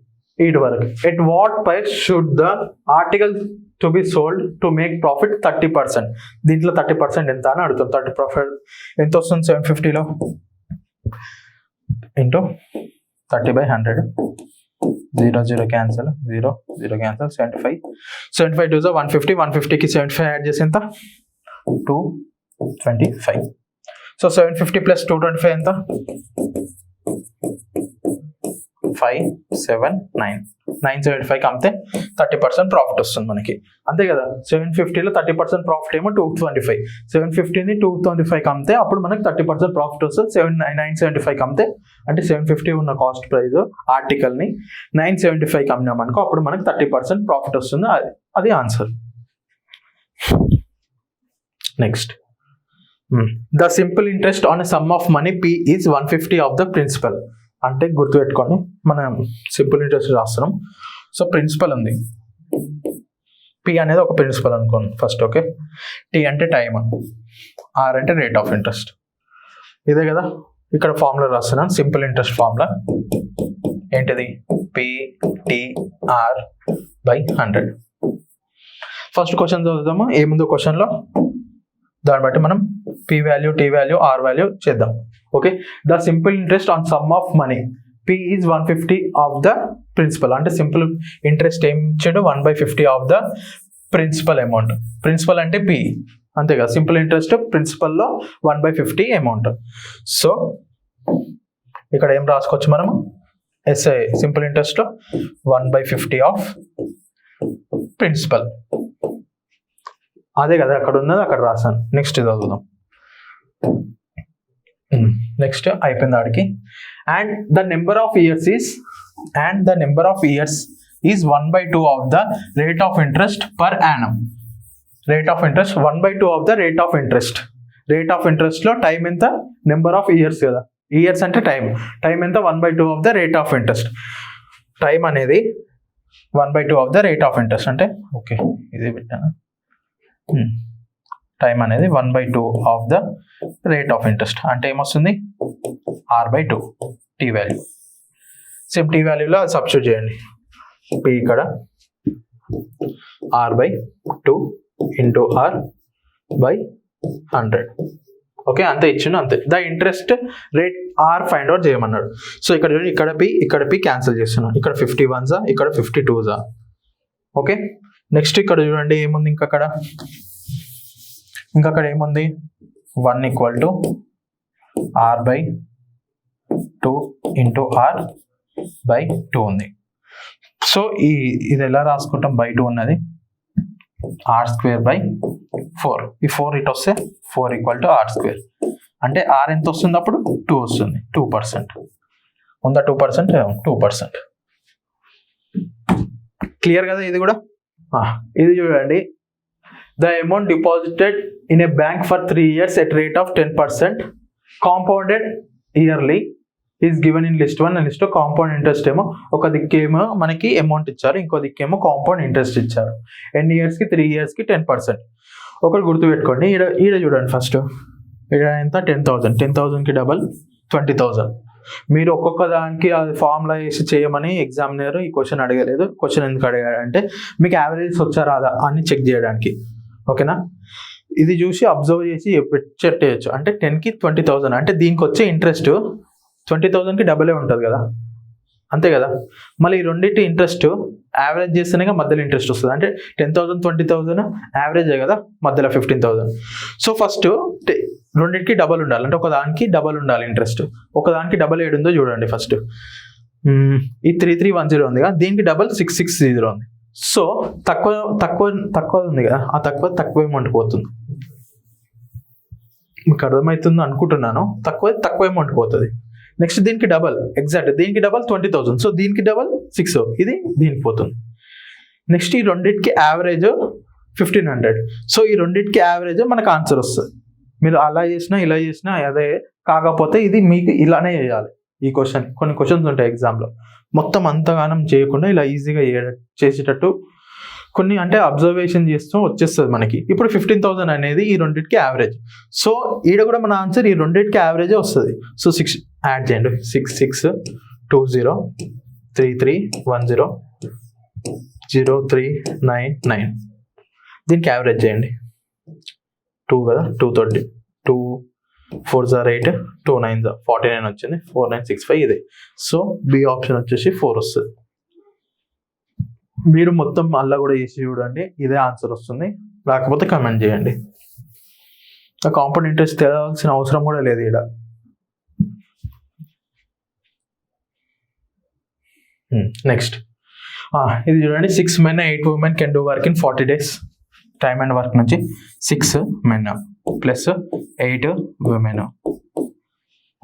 ఈడు వరకు. At what price should the article to be sold to make profit 30%. దీంట్లో 30% ఎంత అని అడుగుతాం. 30 ప్రాఫిట్ ఎంత వస్తుంది 750లో, ఇంటూ 30/100, 0 0 క్యాన్సల్, 0 0 క్యాన్సల్, 75 2 150, 150కి 75 యాడ్ చేసి ఎంత 225. సో 750 + 225 ఎంత 579 975కి అమ్మితే 30% ప్రాఫిట్ వస్తుంది మనకి, అంతే కదా. 750లో 30% ప్రాఫిట్ ఏమో 225, 750ని 225కి అమ్మితే అప్పుడు మనకి 30% ప్రాఫిట్ వస్తుంది. 975కి అమ్మితే అంటే 750 ఉన్న కాస్ట్ ప్రైస్ ఆర్టికల్ని 975కి అమ్మినామనుకో అప్పుడు మనకి 30% ప్రాఫిట్ వస్తుంది. అది answer. Next, the simple interest on a sum of money P is 150 of the principal. అంటే గుర్తుపెట్టుకోండి, మనం సింపుల్ ఇంట్రెస్ట్ రాస్తున్నాం. సో ప్రిన్సిపల్ ఉంది, P అనేది ఒక ప్రిన్సిపల్ అనుకోండి ఫస్ట్. ఓకే, T అంటే టైమ్, R అంటే రేట్ ఆఫ్ ఇంట్రెస్ట్. ఇదే కదా ఇక్కడ ఫార్ములా రాస్తున్నాను, సింపుల్ ఇంట్రెస్ట్ ఫార్ములా ఏంటిది? PTR/100. ఫస్ట్ క్వశ్చన్ చదువుదాము, ఏముందో క్వశ్చన్లో దాన్ని బట్టి మనం P value, T value, R value చేద్దాం. Okay, the simple interest on sum of money P is 150 of the principal. అంటే సింపుల్ ఇంట్రెస్ట్ ఏం ఇచ్చాడు? 1/50 of the principal amount. Principal అంటే P, అంతే కదా. సింపుల్ ఇంట్రెస్ట్ ప్రిన్సిపల్లో 1/50 అమౌంట్. సో ఇక్కడ ఏం రాసుకోవచ్చు మనము? ఎస్ఐ సింపుల్ ఇంట్రెస్ట్లో 1/50 ఆఫ్ ప్రిన్సిపల్. అదే కదా అక్కడ ఉన్నది, అక్కడ రాసాను. నెక్స్ట్ చదువుదాం. నెక్స్ట్ అయిపోయింది ఆడికి. And the number of years is 1/2 of the rate of interest per annum. Rate of interest 1/2 of the rate of interest. Rate of ఇంట్రెస్ట్లో టైం ఎంత? నెంబర్ ఆఫ్ ఇయర్స్ కదా, ఇయర్స్ అంటే టైం ఎంత? 1/2 of the rate of interest. Time అనేది 1/2 of the rate of interest అంటే, okay ఇది పెట్టాను, time అనేది 1/2 of the rate of interest అంటే ఏమొస్తుంది? R/2 T value. Same T వాల్యూలో substitute చేయండి. P ఇక్కడ R/2 ఇంటూ R/100. ఓకే, అంతే ఇచ్చిండు, అంతే. The interest rate R find out చేయమన్నాడు. సో ఇక్కడ చూడండి, ఇక్కడ P క్యాన్సిల్ చేస్తున్నాను. ఇక్కడ 51s, ఇక్కడ 52s. ఓకే, నెక్స్ట్ ఇక్కడ చూడండి ఏముంది ఇంకక్కడ ఏముంది? 1 = R/2 ఇంటూ R/2 ఉంది. సో ఇది ఎలా రాసుకుంటాం? బై 2 ఉన్నది R²/4. ఈ 4 ఇటు వస్తే 4 = R². అంటే R ఎంత వస్తుంది అప్పుడు? 2 వస్తుంది. 2% ఉందా? 2%, 2%. క్లియర్ కదా ఇది కూడా? ఇది చూడండి, the amount deposited in a bank for 3 years at rate of 10% compounded yearly is given in list 1. List compound interest ఏమో ఒక దిక్కేమో మనకి అమౌంట్ ఇచ్చారు, ఇంకో దిక్కేమో కాంపౌండ్ ఇంట్రెస్ట్ ఇచ్చారు. ఎన్ని ఇయర్స్కి? 3 yearsకి 10%. ఒకటి గుర్తుపెట్టుకోండి, ఈడ చూడండి ఫస్ట్, ఈడ ఎంత? 10,000కి డబల్ 20,000. మీరు ఒక్కొక్క దానికి ఫార్ములా వేసి చేయమని ఎగ్జామినర్ ఈ క్వశ్చన్ అడగలేదు. క్వశ్చన్ ఎందుకు అడిగాడంటే మీకు యావరేజ్ వచ్చా రాదా అని చెక్ చేయడానికి. ఓకేనా, ఇది చూసి అబ్జర్వ్ చేసి పెట్టేయచ్చు. అంటే 10కి 20,000 అంటే దీనికి వచ్చే ఇంట్రెస్ట్ 20,000కి డబలే ఉంటుంది కదా, అంతే కదా. మళ్ళీ ఈ రెండింటి ఇంట్రెస్ట్ యావరేజ్ చేస్తేనే మధ్యలో ఇంట్రెస్ట్ వస్తుంది. అంటే 10,000 20,000 యావరేజే కదా, మధ్యలో 15,000. సో ఫస్ట్ రెండింటికి డబల్ ఉండాలి, అంటే ఒకదానికి డబల్ ఉండాలి ఇంట్రెస్ట్. ఒకదానికి డబల్ 7 ఉందో చూడండి ఫస్ట్. ఈ 3310 ఉంది కదా, దీనికి డబల్ 6630 ఉంది. సో తక్కువ ఉంది కదా, ఆ తక్కువ అమౌంట్ పోతుంది. మీకు అర్థమవుతుంది అనుకుంటున్నాను. తక్కువ అమౌంట్ పోతుంది. నెక్స్ట్ దీనికి డబల్, ఎగ్జాక్ట్ దీనికి డబల్ 20,000. సో దీనికి డబల్ 6, ఇది దీనికి పోతుంది. నెక్స్ట్ ఈ రెండింటికి యావరేజ్ 1500. సో ఈ రెండింటికి యావరేజ్ మనకు ఆన్సర్ వస్తుంది. మీరు అలా చేసినా ఇలా చేసినా అదే, కాకపోతే ఇది మీకు ఇలానే చేయాలి. ఈ కొన్ని క్వశ్చన్స్ ఉంటాయి ఎగ్జామ్లో, మొత్తం అంతగానం చేయకుండా ఇలా ఈజీగా చేసేటట్టు కొన్ని అంటే అబ్జర్వేషన్ చేస్తూ వచ్చేస్తుంది మనకి. ఇప్పుడు 15,000 అనేది ఈ రెండింటికి యావరేజ్. సో ఈడ కూడా మన ఆన్సర్ ఈ రెండింటికి యావరేజే వస్తుంది. సో 6 యాడ్ చేయండి, 662033100399. దీనికి యావరేజ్ చేయండి. 2 కదా, 230, 2 4s are 8, 2 9s are 49 వచ్చింది. 4965 ఇదే. సో బి ఆప్షన్ వచ్చేసి 4 వస్తుంది. మీరు మొత్తం మళ్ళీ కూడా చేసి చూడండి, ఇదే ఆన్సర్ వస్తుంది. లేకపోతే కమెంట్ చేయండి. కాంపౌండ్ ఇంట్రెస్ట్ తెలియాల్సిన అవసరం కూడా లేదు ఇక్కడ. నెక్స్ట్ ఇది చూడండి 6 men 8 women can do work in 40 days. Time and work నుంచి 6 men plus 8 women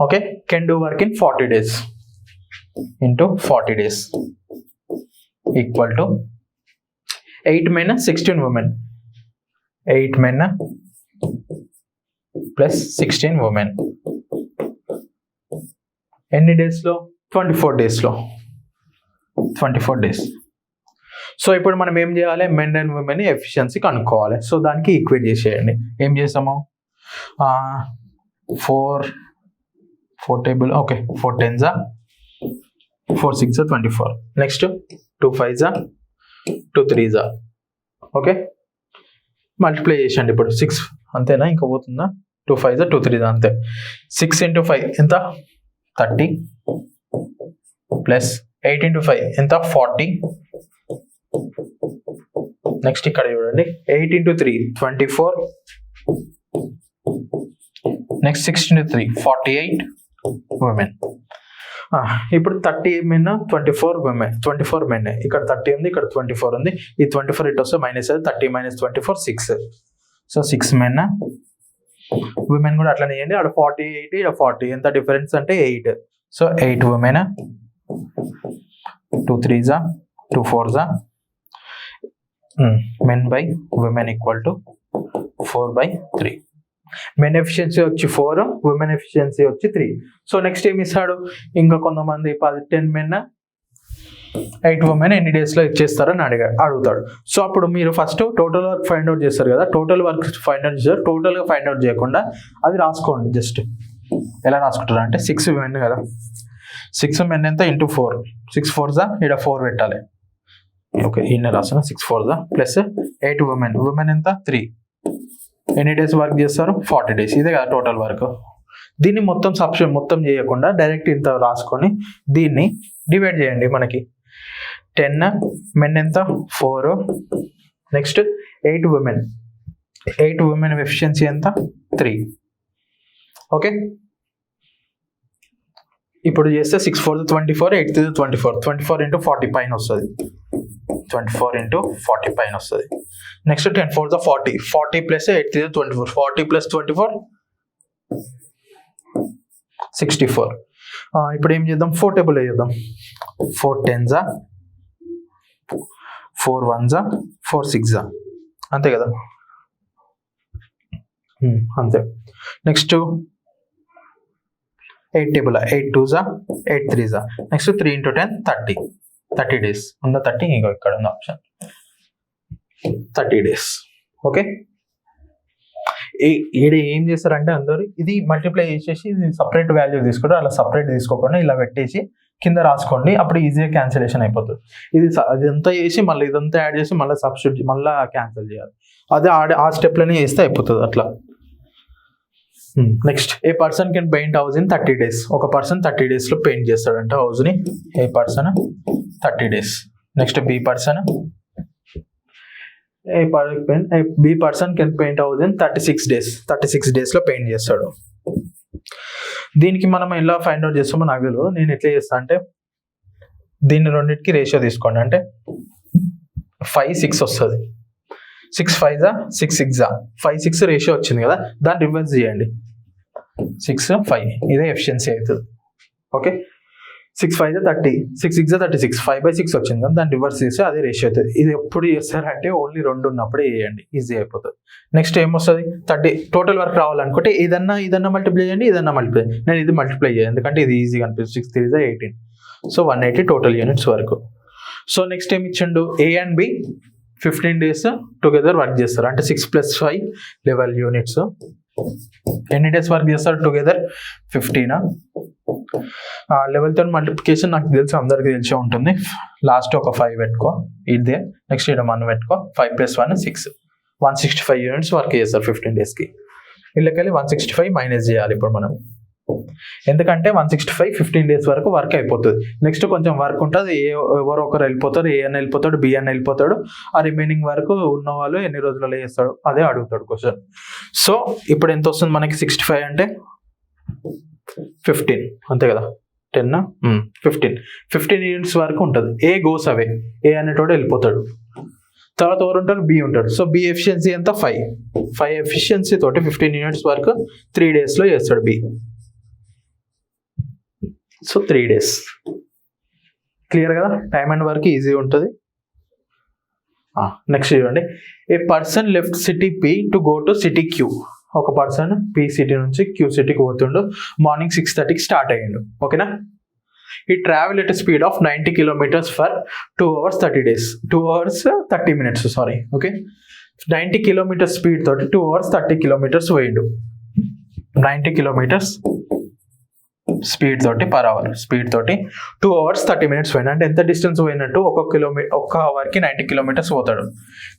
okay can do work in 40 days into 40 days equal to 8 men 16 women. 8 men plus 16 women ఎన్ని డేస్లో? 24 daysలో. 24 days. సో ఇప్పుడు మనం ఏం చేయాలి? Men and women efficiency కనుక్కోవాలి. So దానికి equate చేసేయండి. ఏం చేస్తాము? 4 table okay 4 10s 4 6 24. Next 2 5s 2 3s okay multiply చేసేయండి. ఇప్పుడు 6 అంతేనా? ఇంకా పోతుందా? 2 5s 2 3s అంతే. 6 into 5 ఎంత? 30 ప్లస్ 8 into 5 ఎంత? 40. నెక్స్ట్ ఇక్కడ చూడండి 8 into 3 24. Next 6 into 3 48 women. ఇప్పుడు 30 men 24 women 24 men. ఇక్కడ 30 ఉంది, ఇక్కడ 24 ఉంది. ఈ 24 ఇటు వస్తే మైనస్ అది. 30 minus 24 6. So 6 men. women కూడా అట్లనే చేయండి. అక్కడ 48 ఇక్కడ 40 ఎంత డిఫరెన్స్ అంటే 8. So 8 women 2 3s 2 4s men by women equal to 4/3. Men efficiency వచ్చి 4, ఉమెన్ ఎఫిషియన్సీ వచ్చి 3. సో నెక్స్ట్ ఏమి ఇస్తాడు? ఇంకా కొంతమంది 10 men 8 women ఎన్ని డేస్లో ఇచ్చేస్తారని అడుగుతాడు. సో అప్పుడు మీరు first total work find out చేస్తారు కదా. టోటల్ వర్క్ ఫైండ్ అవుట్ చేస్తారు. టోటల్గా ఫైండ్ అవుట్ చేయకుండా అది రాసుకోండి. జస్ట్ ఎలా రాసుకుంటారు అంటే 6 men కదా. 6 men ఎంత? ఇంటూ 4. 6 4s ఇక్కడ 4 పెట్టాలి. ఓకే ఈయన రాసిన 6 4s ప్లస్ 8 women. ఉమెన్ ఎంత? 3. ఎన్ని డేస్ వర్క్ చేస్తారు? 40 days. ఇదే కదా టోటల్ వర్క్. దీన్ని మొత్తం సబ్స్టిట్యూట్ మొత్తం చేయకుండా డైరెక్ట్ ఇంత రాసుకొని దీన్ని డివైడ్ చేయండి. మనకి 10 men ఎంత? 4. Next 8 women. 8 women ఎఫిషియన్సీ ఎంత? 3. ఓకే ఇప్పుడు చేస్తే 6 4 24 8 24 24 into 40 పైన వస్తుంది. 24 into 40 పైన వస్తుంది. Next 10 4 40 40 plus 8 24 40 plus 24 64. ఇప్పుడు ఏం చేద్దాం? 4 టేబుల్ చేద్దాం. 4 10s 4 1s 4 6s అంతే కదా. అంతే. Next 8 table 8 2s 8 3s. Next 3 into 10 30 days ఉందా? 30 ఇంకో ఇక్కడ ఉంది ఆప్షన్ 30 days. ఓకే ఈడ ఏం చేస్తారంటే అందరూ ఇది మల్టిప్లై చేసేసి ఇది సపరేట్ వాల్యూ తీసుకుంటారు. అలా సపరేట్ తీసుకోకుండా ఇలా పెట్టేసి కింద రాసుకోండి. అప్పుడు ఈజీగా క్యాన్సిలేషన్ అయిపోతుంది. ఇది ఇదంతా చేసి మళ్ళీ ఇదంతా యాడ్ చేసి మళ్ళీ సబ్స్టిట్యూట్ మళ్ళీ క్యాన్సిల్ చేయాలి. అదే ఆ స్టెప్లోనే చేస్తే అయిపోతుంది అట్లా. Next a person can paint house in 30 days. ఒక పర్సన్ 30 daysలో పెయింట్ చేస్తాడంట హౌస్ని. A person 30 days. Next B person B person can paint house in 36 days. 36 daysలో పెయింట్ చేస్తాడు. దీనికి మనం ఎలా ఫైండ్ అవుట్ చేస్తామో నాకు తెలియదు. నేను ఎట్లా చేస్తా అంటే దీన్ని రెండింటికి రేషియో తీసుకోండి. అంటే 5 6 వస్తుంది. 6 5s 6 6s 5 6 రేషియో వచ్చింది కదా. దాన్ని రివర్స్ చేయండి. 6 5 ఇదే ఎఫిషియన్సీ అవుతుంది. ఓకే 6 5s 30 6 6s 36 5/6 వచ్చింది కదా. దాన్ని రివర్స్ చేస్తే అదే రేషియో అవుతుంది. ఇది ఎప్పుడు చేస్తారంటే ఓన్లీ 2 ఉన్నప్పుడే వేయండి. ఈజీ అయిపోతుంది. నెక్స్ట్ ఏమొస్తుంది? 30 టోటల్ వర్క్ రావాలనుకుంటే ఇదన్నా మల్టిప్లై చేయండి, ఇదన్నా మల్టిప్లై. నేను ఇది మల్టిప్లై చేయాలి ఎందుకంటే ఇది ఈజీగా అనిపిస్తుంది. 6 3s 18. సో 180 టోటల్ యూనిట్స్ వరకు. సో నెక్స్ట్ ఏమి ఇచ్చిండు? A and B 15 days together work చేస్తారు. అంటే 6 + 5 12 యూనిట్స్. ఎన్ని డేస్ వర్క్ చేస్తారు టుగెదర్? 15. 11తో మల్టిప్లికేషన్ నాకు తెలుసు, అందరికి తెలిసే ఉంటుంది. లాస్ట్ ఒక 5 పెట్టుకో, ఇదే. నెక్స్ట్ ఇక్కడ 1 పెట్టుకో. 5 + 1 6 165 యూనిట్స్ వర్క్ చేస్తారు 15 daysకి. వీళ్ళకెళ్ళి 165 మైనస్ చేయాలి ఇప్పుడు మనం. ఎందుకంటే 165 15 days వరకు వర్క్ అయిపోతుంది. నెక్స్ట్ కొంచెం వర్క్ ఉంటుంది. ఎవరో ఒకరు వెళ్ళిపోతారు. ఏ అని వెళ్ళిపోతాడు, బి అని వెళ్ళిపోతాడు. ఆ రిమైనింగ్ వరకు ఉన్న వాళ్ళు ఎన్ని రోజులలో చేస్తాడు అదే అడుగుతాడు క్వశ్చన్. సో ఇప్పుడు ఎంత వస్తుంది మనకి? 65 అంటే 15 అంతే కదా. 10 15 యూనిట్స్ వరకు ఉంటుంది. ఏ గోస్ అవే, ఏ అనేటోడు వెళ్ళిపోతాడు. తర్వాత ఎవరు ఉంటారు, బి ఉంటాడు. సో బి ఎఫిషియన్సీ ఎంత 5 ఎఫిషియన్సీ తోటి 15 యూనిట్స్ వరకు 3 డేస్లో చేస్తాడు బి. So 3 days. క్లియర్ కదా, టైం అండ్ వర్క్ ఈజీ ఉంటుంది. నెక్స్ట్ చూడండి, a person left city P to go to city Q. ఒక పర్సన్ పి సిటీ నుంచి క్యూ సిటీకి పోతుండు. మార్నింగ్ 6:30కి స్టార్ట్ అయ్యిండు. ఓకేనా. He travel at speed of 90 kilometers for 2 hours 30 days. 2 hours 30 minutes, sorry. Okay, 90 kilometers speed తోటి 2 hours 30 kilometers పోయిండు. 90 kilometers speed తోటి పర్ అవర్ స్పీడ్ తోటి 2 hours 30 minutes పోయిండు. అంటే ఎంత డిస్టెన్స్ పోయినట్టు, ఒక్క అవర్కి 90 kilometers పోతాడు.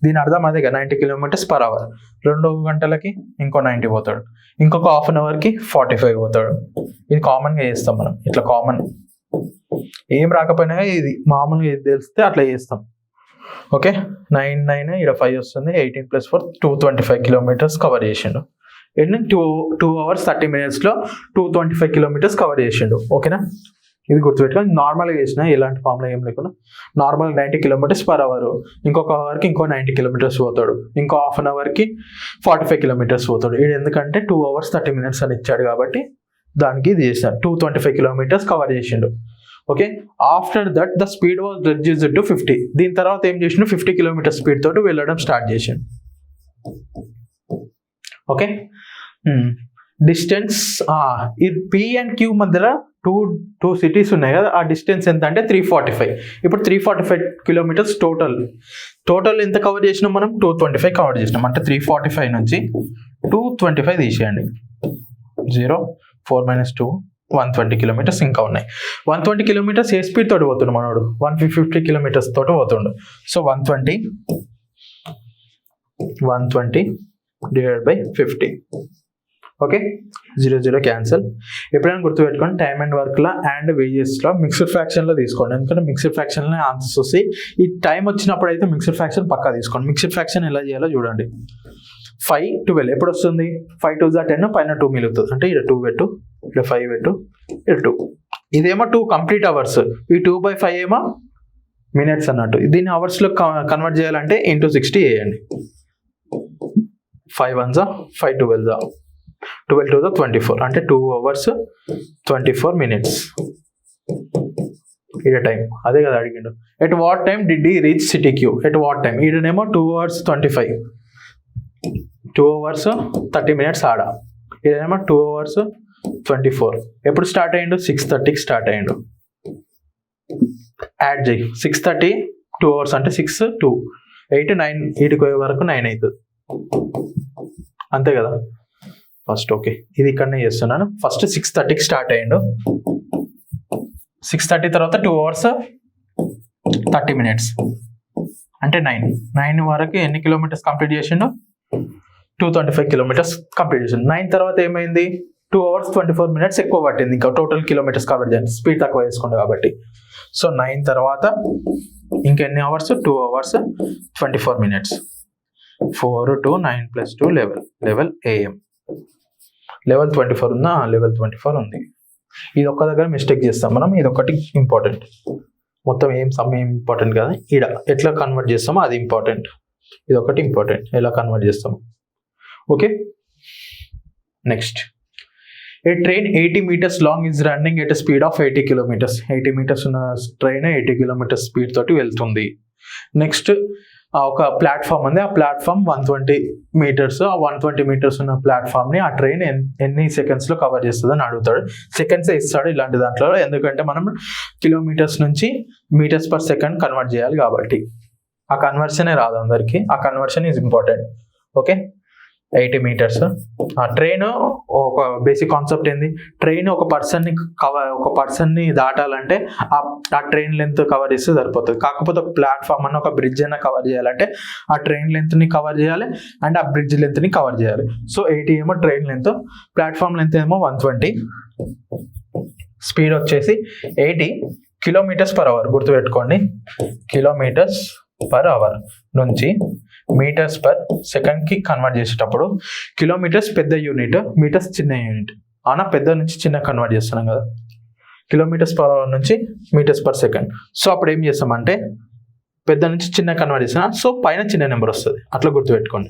దీని అర్థం అదే కదా, 90 kilometers per hour. 2 గంటలకి ఇంకో 90 పోతాడు. ఇంకొక హాఫ్ అన్ అవర్కి 45 పోతాడు. ఇది కామన్గా చేస్తాం మనం, ఇట్లా కామన్. ఏం రాకపోయినా ఇది మామూలుగా ఏది తెలిస్తే అట్లా చేస్తాం. ఓకే, 9 ఇక్కడ 5 వస్తుంది. 18 + 4 225 kilometers కవర్ చేసిండు. 2 hours 30 minutesలో 225 kilometers కవర్ చేసిండు. ఓకేనా, ఇది గుర్తుపెట్టుకొని నార్మల్గా చేసిన, ఎలాంటి ఫామ్లో ఏం లేకుండా నార్మల్ 90 kilometers per hour. ఇంకొక అవర్కి ఇంకో 90 kilometers పోతాడు. ఇంకో హాఫ్ అన్ అవర్కి 45 kilometers పోతాడు. ఇది ఎందుకంటే 2 hours 30 minutes అని ఇచ్చాడు కాబట్టి దానికి ఇది చేశాడు. 225 kilometers కవర్ చేసిండు. Okay, after that the speed was reduced to 50. దీని తర్వాత ఏం చేసిండు, 50 kilometers స్పీడ్ తోటి వెళ్ళడం స్టార్ట్ చేసిండు. ఓకే, డిస్టెన్స్ ఈ పి అండ్ క్యూ మధ్యలో టూ సిటీస్ ఉన్నాయి కదా, ఆ డిస్టెన్స్ ఎంత అంటే 345. ఇప్పుడు 345 kilometers టోటల్ ఎంత కవర్ చేసినాం మనం, 225 కవర్ చేసినాం. అంటే 345 నుంచి 225 తీసేయండి. 0 4 - 2 120 kilometers ఇంకా ఉన్నాయి. 120 kilometers ఏ స్పీడ్ తోటి పోతుండు మనోడు, 150 kilometers తోటి పోతుండు. So 120 divide by 50. Okay, 0 cancel. ఎప్పుడైనా గుర్తుపెట్టుకోండి, టైమ్ అండ్ వర్క్లో అండ్ వేజెస్లో మిక్స్డ్ ఫ్రాక్షన్లో తీసుకోండి. ఎందుకంటే మిక్స్డ్ ఫ్రాక్షన్లో ఆన్సర్స్ వస్తాయి. ఈ టైం వచ్చినప్పుడు అయితే మిక్స్డ్ ఫ్రాక్షన్ పక్కా తీసుకోండి. మిక్స్డ్ ఫ్రాక్షన్ ఎలా చేయాలో చూడండి. 5 12 ఎప్పుడు వస్తుంది, 5 2 10 పైన 2 మిగులుతుంది. అంటే ఇక్కడ 2 పెట్టు, ఇక్కడ 5 పెట్టు, ఇక్కడ 2. ఇదేమో 2 కంప్లీట్ అవర్స్. ఈ 2/5 ఏమో మినిట్స్ అన్నట్టు. దీన్ని అవర్స్లో కన్వర్ట్ చేయాలంటే ఇంటూ 60 వేయండి. 5 1 5 12 12 2 24. అంటే 2 hours 24 minutes. ఇక్కడ టైం అదే కదా అడిగిండు. At what time did he reach city Q. At what time, ఈడనేమో 2 hours 25, 2 hours 30 minutes ఆడ. ఇదేమో 2 hours 24. ఎప్పుడు స్టార్ట్ అయ్యిండు, 6:30కి స్టార్ట్ అయ్యిండు. యాడ్ చేయి, 6:30 2 hours అంటే 6 2 8 9, 8కి పోయే వరకు 9 అవుతుంది. అంతే కదా ఫస్ట్. ఓకే, ఇది ఇక్కడనే చేస్తున్నాను. ఫస్ట్ 6:30కి స్టార్ట్ అయ్యిండు. 6:30 తర్వాత 2 hours 30 minutes అంటే 9 వరకు ఎన్ని కిలోమీటర్స్ కంప్లీట్ చేసిండు, 225 kilometers కంప్లీట్ చేసిండు. 9 తర్వాత ఏమైంది, 2 hours 24 minutes ఎక్కువ పట్టింది. ఇంకా టోటల్ కిలోమీటర్స్ కవర్ చేయండి, స్పీడ్ తక్కువ వేసుకోండి కాబట్టి. సో 9 తర్వాత ఇంకెన్ని hours, 2 hours 24 minutes. 4 2 9 + 2 11 AM. Level 24 ఉందా, లెవెల్ 24 ఉంది. ఇది ఒక్క దగ్గర మిస్టేక్ చేస్తాం మనం, ఇది ఒకటి ఇంపార్టెంట్. మొత్తం ఏం ఇంపార్టెంట్ కాదు, ఈడ ఎట్లా కన్వర్ట్ చేస్తామో అది ఇంపార్టెంట్. ఇది ఒకటి ఇంపార్టెంట్, ఎలా కన్వర్ట్ చేస్తాము. Okay, next, A train 80 meters long is running at speed of 80 kilometers. 80 meters ఉన్న ట్రైన్ 80 kilometers స్పీడ్ తోటి వెళ్తుంది. నెక్స్ట్, ఒక ప్లాట్ఫామ్ ఉంది, ఆ ప్లాట్ఫామ్ 120 meters. ఆ 120 meters ఉన్న ప్లాట్ఫామ్ని ఆ ట్రైన్ ఎన్ని సెకండ్స్లో కవర్ చేస్తుంది అని అడుగుతాడు. సెకండ్సే ఇస్తాడు ఇలాంటి దాంట్లో, ఎందుకంటే మనం కిలోమీటర్స్ నుంచి meters per second కన్వర్ట్ చేయాలి కాబట్టి. ఆ కన్వర్షనే రాదు అందరికీ, ఆ conversion is important. Okay, 80 meters. ఆ ట్రైన్ ఒక బేసిక్ కాన్సెప్ట్ ఏంది, ట్రైన్ ఒక పర్సన్ని దాటాలంటే ఆ ట్రైన్ లెంత్ కవర్ చేస్తే సరిపోతుంది. కాకపోతే ఒక ప్లాట్ఫామ్ అన్న ఒక బ్రిడ్జ్ అయినా కవర్ చేయాలంటే ఆ ట్రైన్ లెంత్ని కవర్ చేయాలి అండ్ ఆ బ్రిడ్జ్ లెంత్ని కవర్ చేయాలి. సో 80 ఏమో ట్రైన్ లెంత్, ప్లాట్ఫామ్ లెంత్ ఏమో 120, స్పీడ్ వచ్చేసి 80 km/h. గుర్తుపెట్టుకోండి, km/h నుంచి meters/second కన్వర్ట్ చేసేటప్పుడు కిలోమీటర్స్ పెద్ద యూనిట్, మీటర్స్ చిన్న యూనిట్. అవునా, పెద్ద నుంచి చిన్న కన్వర్ట్ చేస్తున్నాం కదా. కిలోమీటర్స్ పర్ అవర్ నుంచి మీటర్స్ పర్ సెకండ్. సో అప్పుడు ఏం చేస్తామంటే పెద్ద నుంచి చిన్న కన్వర్ట్ చేసిన, సో పైన చిన్న నెంబర్ వస్తుంది. అట్లా గుర్తుపెట్టుకోండి.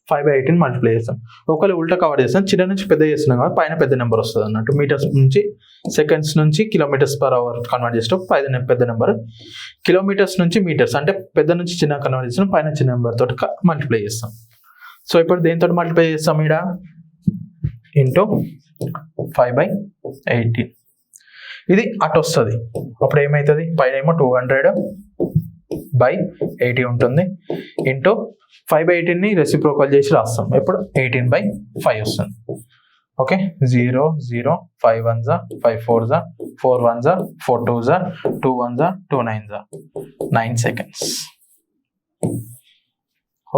5/18 మల్టిప్లై చేస్తాం. ఒకవేళ ఉల్టా కవర్ చేస్తాం, చిన్న నుంచి పెద్ద చేస్తున్నాం కాబట్టి పైన పెద్ద నెంబర్ వస్తుంది అన్నట్టు. మీటర్స్ నుంచి సెకండ్స్ నుంచి కిలోమీటర్స్ పర్ అవర్ కన్వర్ట్ చేస్తాం, పైన పెద్ద నెంబర్. కిలోమీటర్స్ నుంచి మీటర్స్ అంటే పెద్ద నుంచి చిన్న కన్వర్ట్ చేస్తాం, పైన చిన్న నెంబర్ తోటి మల్టిప్లై చేస్తాం. సో ఇప్పుడు దేనితో మల్టిప్లై చేస్తాం? ఇక్కడ ఇంటూ 5/18. ఇది అటు వస్తుంది. అప్పుడు ఏమవుతుంది? పైన ఏమో 200/80 ఉంటుంది. ఇంటూ 5/18ని రెసిప్రోకల్ చేసి రాస్తాం. ఇప్పుడు 18/5 వస్తుంది. Okay, 0 0 5 1 5 4 4 1 4 2 2 1 2 9 9 seconds.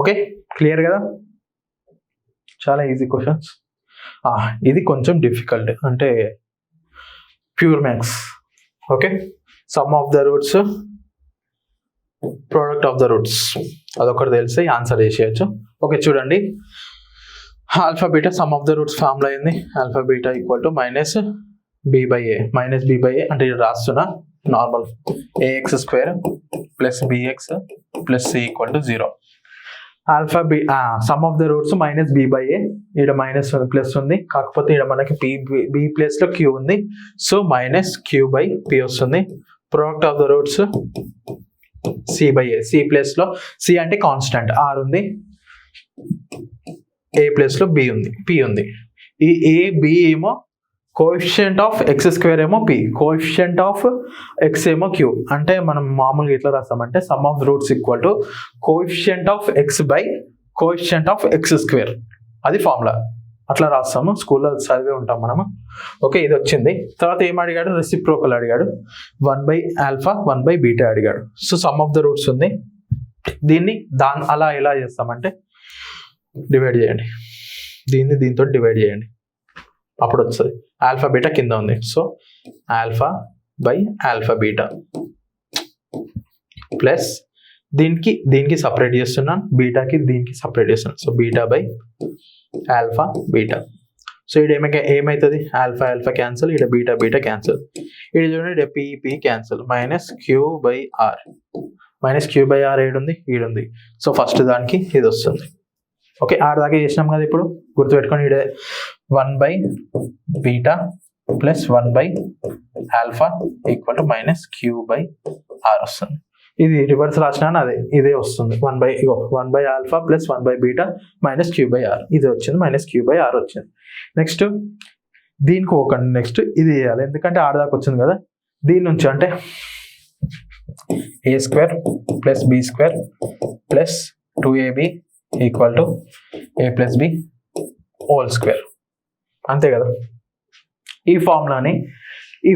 ఓకే, క్లియర్ కదా? చాలా ఈజీ క్వశ్చన్స్. ఇది కొంచెం డిఫికల్ట్, అంటే pure maths. Okay, sum of the roots, product of the roots, అదొకటి తెలిసి ఆన్సర్ చేసేయచ్చు. ఓకే, చూడండి. Alpha beta sum of the roots formula అయింది. Alpha beta equal to -b/a. -b/a అంటే ఇది రాస్తున్నా normal. ax² + bx + c = 0. Alpha B sum of the roots -b/a. ఇక్కడ minus plus ఉంది, కాకపోతే ఇక్కడ మనకి b ప్లేస్ లో q ఉంది. సో -q/p వస్తుంది. Product of the roots c/a. c place లో c అంటే కాన్స్టెంట్ r ఉంది, a ప్లేస్ లో b ఉంది, p ఉంది. ఈ a b ఏమో కోఎఫిషియంట్ ఆఫ్ x² ఏమో p, కోఎఫిషియంట్ ఆఫ్ x ఏమో q. అంటే మనం మామూలుగా ఎట్లా రాస్తామంటే sum of roots equal to coefficient of x/ coefficient of x². అది ఫార్ములా. అట్లా రాస్తాము, స్కూల్లో చదివే ఉంటాం మనము. ఓకే, ఇది వచ్చింది. తర్వాత ఏం అడిగాడు? రెసిప్రోకల్ అడిగాడు. 1/α 1/β అడిగాడు. So some of the roots ఉంది. దీన్ని అలా ఎలా చేస్తామంటే డివైడ్ చేయండి, దీన్ని దీంతో డివైడ్ చేయండి, అప్పుడు వస్తుంది. ఆల్ఫా బీటా కింద ఉంది, సో α/ఆల్ఫా బీటా ప్లస్ దీనికి సపరేట్ చేస్తున్నాను, బీటాకి దీనికి సపరేట్ చేస్తున్నాను. So β/ఆల్ఫా beta. సో ఇక్కడ ఏమవుతుంది? ఆల్ఫా క్యాన్సల్, ఇక్కడ బీటా క్యాన్సల్. ఇక్కడ చూడండి, p క్యాన్సల్. -q/r. -q/r ఏడుంది? ఈడుంది. సో ఫస్ట్ దానికి ఇది వస్తుంది. ఓకే, ఆడ దాకా చేసినాం కదా. ఇప్పుడు గుర్తుపెట్టుకొని ఇక్కడ 1/β + 1/α = -q/r వస్తుంది. ఇది రివర్స్ రాసినా ఇదే వస్తుంది. 1/α + 1/β -q/r. ఇది వచ్చింది, -q/r వచ్చింది. నెక్స్ట్ దీనికి నెక్స్ట్ ఇది చేయాలి, ఎందుకంటే ఆడ దాకా వచ్చింది కదా. దీని నుంచి అంటే a² + b² + 2ab = a + b whole square. అంతే కదా. ఈ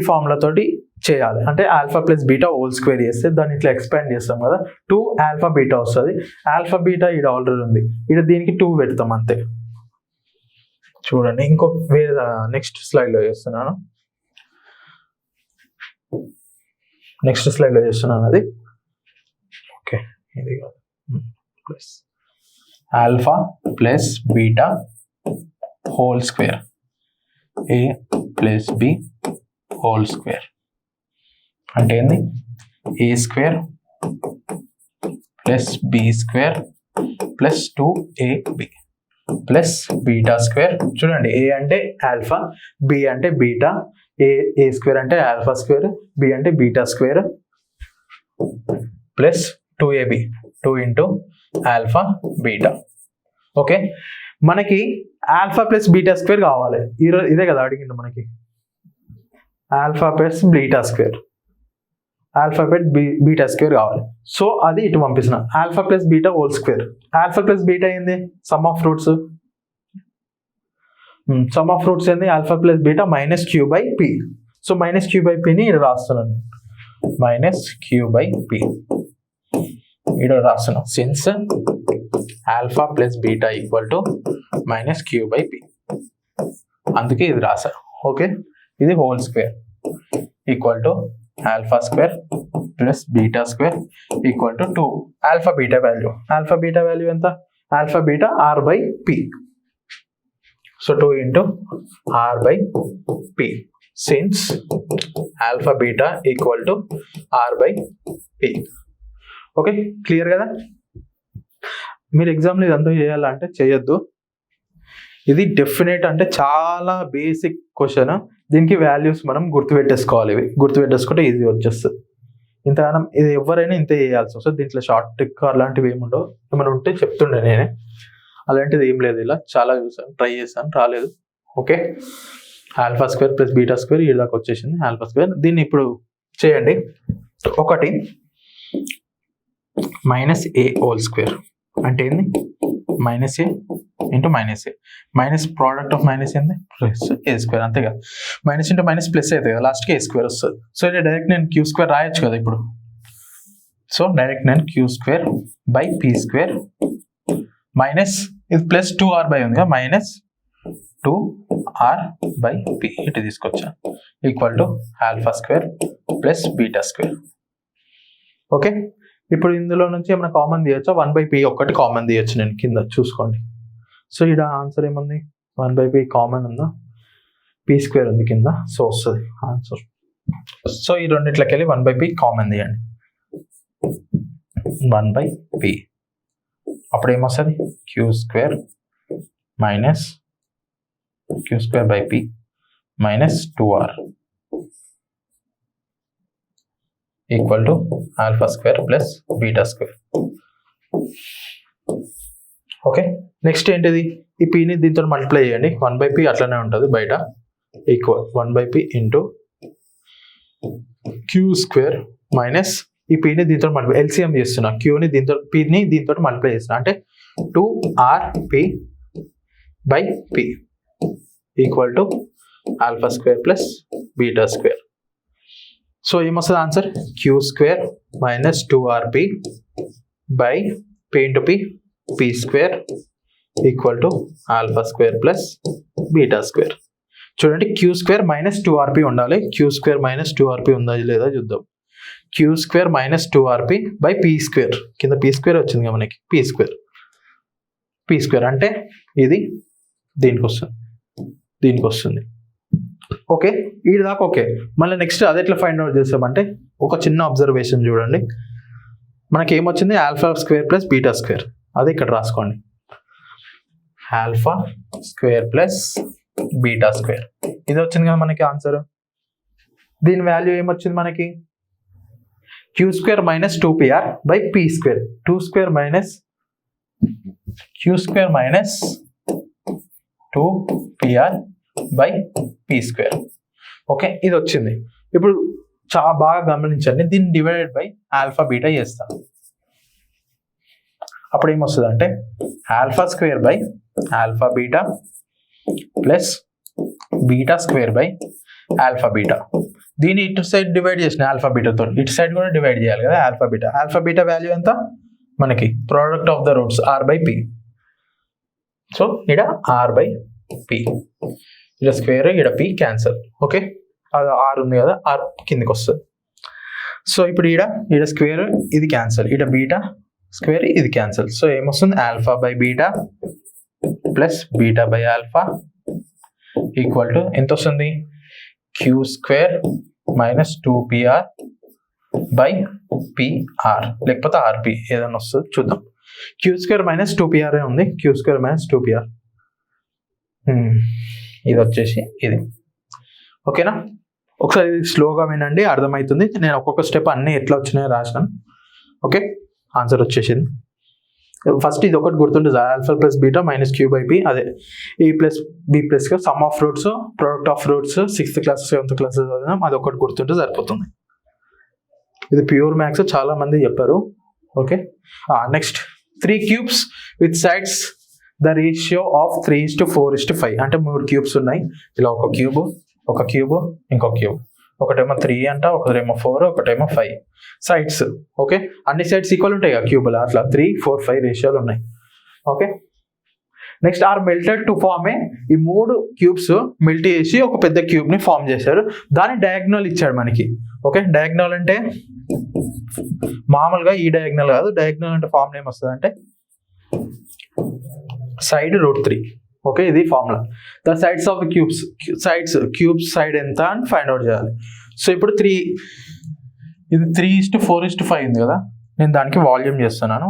ఫార్ములా తోటి చేయాలి. అంటే ఆల్ఫా + బీటా హోల్ స్క్వేర్ చేస్తే దాన్ని ఇట్లా ఎక్స్పాండ్ చేస్తాం కదా, 2α β వస్తుంది. ఆల్ఫా బీటా ఇక్కడ ఆల్రెడీ ఉంది, ఇక్కడ దీనికి 2 పెడతాం అంతే. చూడండి, ఇంకో వేరే నెక్స్ట్ స్లైడ్లో చేస్తున్నాను. అది ఓకే, ఇది కాదు. Plus alpha + beta whole square, a + b whole square అంటే ఏంది? a² + b² + 2ab + β². చూడండి, a అంటే ఆల్ఫా, b అంటే బీటా, a² అంటే α², b అంటే β² + 2ab 2 × ఆల్ఫా బీటా. ఓకే, మనకి ఆల్ఫా + β² కావాలి. ఇదే కదా అడిగింది మనకి. ఆల్ఫా + β², ఆల్ఫా + β² కావాలి. సో అది ఇటు పంపిస్తున్నా. Alpha + beta whole square. Alpha + beta ఏంది? Sum of roots. ఏంది? Alpha + beta -q/p. సో -q/pని ఇక్కడ రాస్తున్నాను. -q/p ఇక్కడ రాస్తున్నాం. సిన్స్ ఆల్ఫా + బీటా = -q/p, అందుకే ఇది రాసా. ఓకే, ఇది whole square =α² + β² = 2 alpha beta value. Alpha beta value ఎంత? Alpha beta r/p. So 2 × r/p. Since alpha beta equal to R/P. Okay, clear కదా? మీరు ఎగ్జామ్లో ఇదంతా చేయాలంటే చేయొద్దు. ఇది డెఫినెట్ అంటే చాలా బేసిక్ క్వశ్చన్. దీనికి వాల్యూస్ మనం గుర్తుపెట్టేసుకోవాలి. ఇవి గుర్తుపెట్టేసుకుంటే ఈజీ వచ్చేస్తుంది. ఇంతగానం ఇది ఎవరైనా ఇంతే చేయాల్సి వస్తుంది. దీంట్లో షార్ట్ ట్రిక్ అలాంటివి ఏమి ఉండవు. ఏమైనా ఉంటే చెప్తుండే నేనే. అలాంటిది ఏం లేదు. ఇలా చాలా చూసాను, ట్రై చేశాను, రాలేదు. Okay, alpha square plus beta square ఈ దాకా వచ్చేసింది ఆల్ఫా స్క్వేర్. దీన్ని ఇప్పుడు చేయండి. ఒకటి -a² అంటే ఏంది? -a into -a. Minus product of minus ఏంది? +a². అంతే కదా. మైనస్ ఇంటూ మైనస్ ప్లస్ అవుతుంది కదా, లాస్ట్కి a² వస్తుంది. సో ఇది డైరెక్ట్ నేను q² రాయొచ్చు కదా ఇప్పుడు. సో డైరెక్ట్ నేను q²/p² మైనస్ ఇది ప్లస్ 2r/ ఉంది కదా, -2r/p ఇటు తీసుకొచ్చా equal to alpha square plus beta square. Okay, ఇప్పుడు ఇందులో నుంచి ఏమైనా కామన్ తీయచ్చా? 1/p ఒక్కటి కామన్ తీయచ్చు నేను, కింద చూసుకోండి. సో ఇక్కడ ఆన్సర్ ఏముంది? 1/p కామన్ ఉందా? p² ఉంది కింద, సో వస్తుంది ఆన్సర్. సో ఈ రెండిట్లకి వెళ్ళి 1/p కామన్ తీయండి. 1/p అప్పుడు ఏమొస్తుంది? q² minus q²/p minus 2r equal to alpha square plus beta square. Okay, next ఏంటిది? ఈ పీని దీంతో మల్టిప్లై చేయండి. 1/p అట్లనే ఉంటుంది బయట. Equal 1/p into q² minus ఈ పీని దీంతో మల్టిప్లై, ఎల్సిఎం చేస్తున్నా. క్యూని దీంతో, పీని దీంతో మల్టిప్లై చేస్తున్నా అంటే 2rp/p equal to alpha square plus beta square. So ఏమొస్తుంది answer? q² minus 2rp/p into p² equal to alpha square plus beta square. చూడండి, q² మైనస్ 2rp ఉండాలి. q² మైనస్ 2rp ఉందా లేదా చూద్దాం. q² minus 2rp/p². కింద p² వచ్చింది కదా మనకి, p² అంటే ఇది దీనికి వస్తుంది. ఓకే, ఈ దాకా ఓకే. మళ్ళీ నెక్స్ట్ అది ఎట్లా ఫైండ్ అవుట్ చేస్తామంటే ఒక చిన్న అబ్జర్వేషన్ చూడండి. మనకి ఏమొచ్చింది? Alpha square plus beta square. అదే ఇక్కడ రాసుకోండి, alpha square plus beta square. ఇది వచ్చింది కదా మనకి ఆన్సర్. దీని వాల్యూ ఏమొచ్చింది మనకి? q² minus 2pr/p². q² minus 2pr/p². Okay, ఇది వచ్చింది. ఇప్పుడు చాలా బాగా గమనించండి, దీన్ని డివైడెడ్ బై ఆల్ఫా బీటా చేస్తాం. అప్పుడు ఏమొస్తుంది అంటే alpha square by alpha beta plus beta square by alpha beta. దీన్ని ఇటు సైడ్ డివైడ్ చేసిన ఆల్ఫా బీటాతో, ఇటు సైడ్ కూడా డివైడ్ చేయాలి కదా alpha beta. Alpha beta value ఎంత మనకి? Product of the roots r/p. So ఇక్కడ r/p, ఇక్కడ స్క్వేర్, ఇక్కడ p క్యాన్సల్. ఓకే, అది r ఉంది కదా, r కిందికి వస్తుంది. సో ఇప్పుడు ఇక్కడ స్క్వేర్ ఇది క్యాన్సల్, ఇక్కడ బీటా స్క్వేర్ ఇది క్యాన్సల్. సో ఏమొస్తుంది? ఆల్ఫా/బీటా ప్లస్ బీటా/ఆల్ఫా ఈక్వల్ టు ఎంత వస్తుంది? q² మైనస్ 2pr/pr లేకపోతే rp ఏదైనా వస్తుంది చూద్దాం. q² మైనస్ 2pr ఉంది, q² మైనస్ 2pr. ఇది వచ్చేసి ఇది. ఓకేనా? ఒకసారి ఇది స్లోగా వినండి, అర్థమవుతుంది. నేను ఒక్కొక్క స్టెప్ అన్ని ఎట్లా వచ్చినాయో రాసినాను. ఓకే, ఆన్సర్ వచ్చేసింది. ఫస్ట్ ఇది ఒకటి గుర్తుంటుంది, alpha plus beta minus q/p, అదే a plus b plus sum of roots, product of roots 6th class 7th class చదివినాం. అది ఒకటి గుర్తుంటే సరిపోతుంది. ఇది ప్యూర్ మ్యాథ్స్, చాలా మంది చెప్పారు. Okay, next 3 cubes with sides the ratio of 3:4:5. అంటే 3 క్యూబ్స్ ఉన్నాయి. ఇలా ఒక క్యూబ్, ఇంకో క్యూబ్. ఒకటేమో 3 అంట, ఒకటేమో 4, ఒకటేమో 5 సైడ్స్. ఓకే, అన్ని సైడ్స్ ఈక్వల్ ఉంటాయి కదా క్యూబ్లో, అట్లా 3, 4, 5 రేషియోలు ఉన్నాయి. Okay, next are melted to form ఈ 3 క్యూబ్స్ మెల్ట్ చేసి ఒక పెద్ద క్యూబ్ ని ఫామ్ చేశారు. దాని డయాగ్నల్ ఇచ్చాడు మనకి. ఓకే, డయాగ్నల్ అంటే మామూలుగా ఈ డయాగ్నల్ కాదు. డయాగ్నల్ అంటే ఫామ్ నేమ్ వస్తుంది అంటే సైడ్ √3. ఓకే, ఇది formula. The sides of cubes side ఎంత అని ఫైండ్ అవుట్ చేయాలి. సో ఇప్పుడు ఇది 3:4:5 ఉంది కదా, నేను దానికి వాల్యూమ్ చేస్తున్నాను.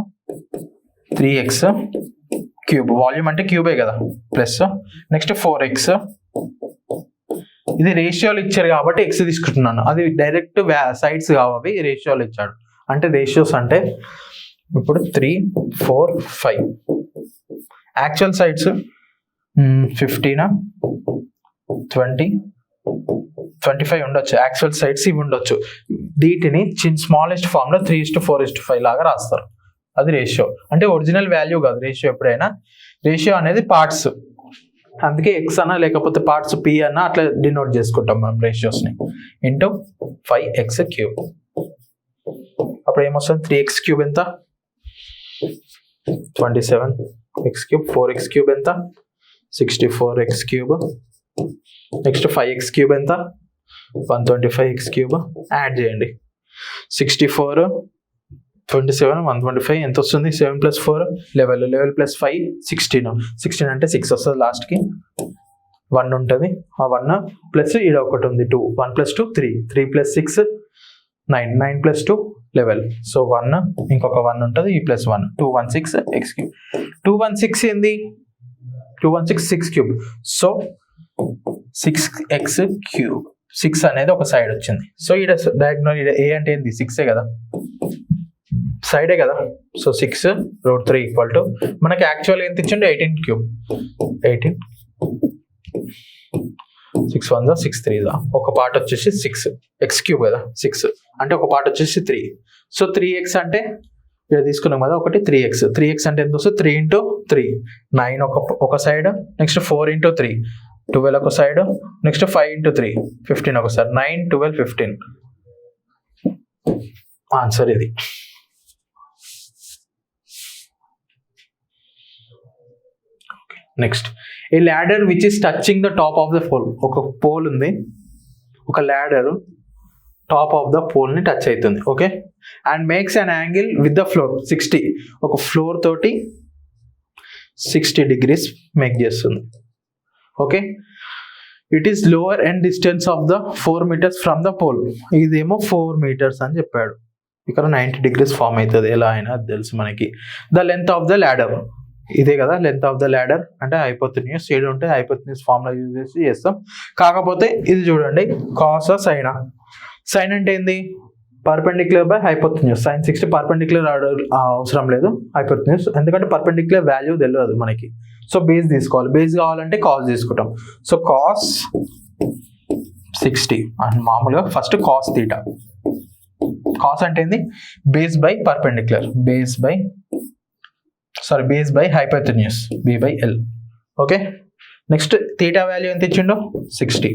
3x క్యూబ్, వాల్యూమ్ అంటే క్యూబే కదా, ప్లస్ నెక్స్ట్ 4x. ఇది రేషియోలు ఇచ్చారు కాబట్టి x తీసుకుంటున్నాను, అది డైరెక్ట్ సైడ్స్ కావాలి, రేషియోలు ఇచ్చాడు. అంటే రేషియోస్ అంటే ఇప్పుడు 3, 4, 5. యాక్చువల్ సైడ్స్ 15, 20, 25 ఉండొచ్చు. యాక్చువల్ సైడ్స్ ఇవి ఉండొచ్చు. వీటిని స్మాలెస్ట్ ఫామ్లో 3:4:5 లాగా రాస్తారు. అది రేషియో. అంటే ఒరిజినల్ వాల్యూ కాదు రేషియో. ఎప్పుడైనా రేషియో అనేది పార్ట్స్, అందుకే ఎక్స్ అన్నా లేకపోతే పార్ట్స్ పి అన్నా అట్లా డినోట్ చేసుకుంటాం మనం రేషియోస్ని. Into 5x cube. అప్పుడు ఏమొస్తుంది, 3x క్యూబ్ ఎంత, 27x క్యూబ్. 4x క్యూబ్ ఎంత, 64x cube. Next 5x cube ఎంత, 125x క్యూబ్. యాడ్ చేయండి. 64, 27, 125 ఎంత వస్తుంది, 7 + 4 11, 11 + 5 16. 16 అంటే 6 వస్తుంది, లాస్ట్కి 1 ఉంటుంది. ఆ 1 ప్లస్ ఈడ ఒకటి ఉంది 2, 1 + 2 3, 3 + 6 9, 9 + 2 11. సో 1 ఇంకొక 1 ఉంటుంది, ఈ ప్లస్ 1 216x క్యూబ్. 216 ఏంది, 216 6 క్యూబ్. So 6x cube. 6 అనేది ఒక సైడ్ వచ్చింది. సో ఈడ డయాగ్నల్ ఈడ ఏ అంటే ఏంది, 6 కదా, సైడే కదా. సో 6√3 = మనకి యాక్చువల్ ఎంత ఇచ్చిండు, 18 క్యూబ్. 18 6 1 6 3 ఒక పార్ట్ వచ్చేసి 6x క్యూబ్ కదా, 6 అంటే ఒక పార్ట్ వచ్చేసి 3. సో 3x అంటే ఇక్కడ తీసుకున్నాం కదా, ఒకటి 3x. 3x అంటే ఎంత వస్తుంది, 3 × 3 9 ఒక సైడ్. నెక్స్ట్ 4 × 3 12 ఒక సైడ్. నెక్స్ట్ 5 × 3 15 ఒకసారి. 9 12 15 ఆన్సర్ ఇది. Next, a ladder which is touching the top of the pole. ఒక పోల్ ఉంది, ఒక ladder top of the pole ని టచ్ అవుతుంది. Okay, and makes an angle with the floor 60. ఒక floor తోటి 60 degrees మేక్ చేస్తుంది. Okay, it is lower and distance of the 4 meters from the pole. ఇదేమో 4 meters అని చెప్పాడు. ఇక్కడ 90 degrees ఫామ్ అవుతుంది, ఎలా అయినా అది తెలుసు మనకి. The length of the ladder, ఇదే కదా లెంత్ ఆఫ్ ద ల్యాడర్ అంటే హైపోటెన్యూస్. సైడ్ ఉంటే హైపోటెన్యూస్ ఫార్ములా యూజ్ చేసి చేస్తాం. కాకపోతే ఇది చూడండి, కాస్ సైన్. సైన్ అంటే ఏంది, perpendicular by hypotenuse. sin 60 perpendicular అవసరం లేదు, హైపోటెన్యూస్, ఎందుకంటే పర్పెండిక్యులర్ వాల్యూ తెలియదు మనకి. సో బేస్ తీసుకోవాలి, బేస్ కావాలంటే కాస్ తీసుకుంటాం. సో కాస్ 60 అండ్ మామూలుగా ఫస్ట్ కాస్ తీటా. కాస్ అంటే ఏంది, base by perpendicular, base by hypotenuse, b/l. Okay, next theta value ఎంత ఇచ్చిండో 60.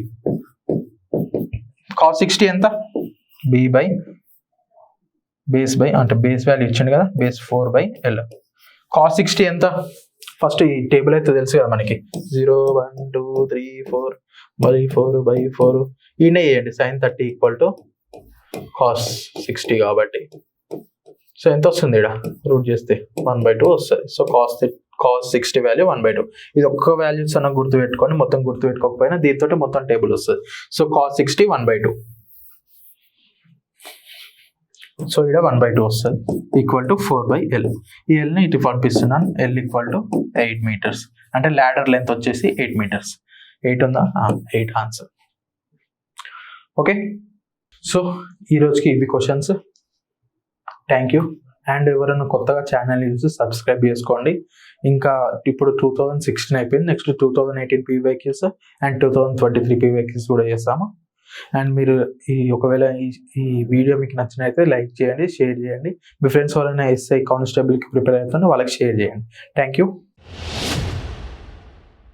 కాస్ 60 ఎంత, బేస్ బై అంటే బేస్ వాల్యూ ఇచ్చిండు కదా, బేస్ 4/l. కాస్ 60 ఎంత, ఫస్ట్ ఈ టేబుల్ అయితే తెలుసు కదా మనకి, 0 1 2 3 4/4 ఈయన వేయండి. sin 30 = cos 60 కాబట్టి. సో ఎంత వస్తుంది, ఇక్కడ రూట్ చేస్తే 1/2 వస్తుంది. So cos 60 value 1/2. ఇది ఒక్క వాల్యూస్ అన్న గుర్తుపెట్టుకొని, మొత్తం గుర్తుపెట్టుకోకపోయినా దీంతో మొత్తం టేబుల్ వస్తుంది. So cos 60 1/2. సో ఇక్కడ 1/2 వస్తుంది, = 4/l. ఈ ఎల్ని ఇటు పంపిస్తున్నాను. l = 8 meters. అంటే ల్యాడర్ లెంత్ వచ్చేసి 8 meters. 8 ఉందా, 8 ఆన్సర్. ఓకే, సో ఈరోజుకి ఇవి క్వశ్చన్స్. Thank you. అండ్ ఎవరైనా కొత్తగా ఛానల్ చూసి సబ్స్క్రైబ్ చేసుకోండి. ఇంకా ఇప్పుడు 2016 అయిపోయింది, నెక్స్ట్ 2018 PYQs అండ్ 2023 PYQs కూడా చేస్తాము. అండ్ మీరు ఒకవేళ ఈ వీడియో మీకు నచ్చినైతే లైక్ చేయండి, షేర్ చేయండి. మీ ఫ్రెండ్స్ ఎవరైనా SI కానిస్టేబుల్కి ప్రిపేర్ అవుతుంటే వాళ్ళకి షేర్ చేయండి. Thank you.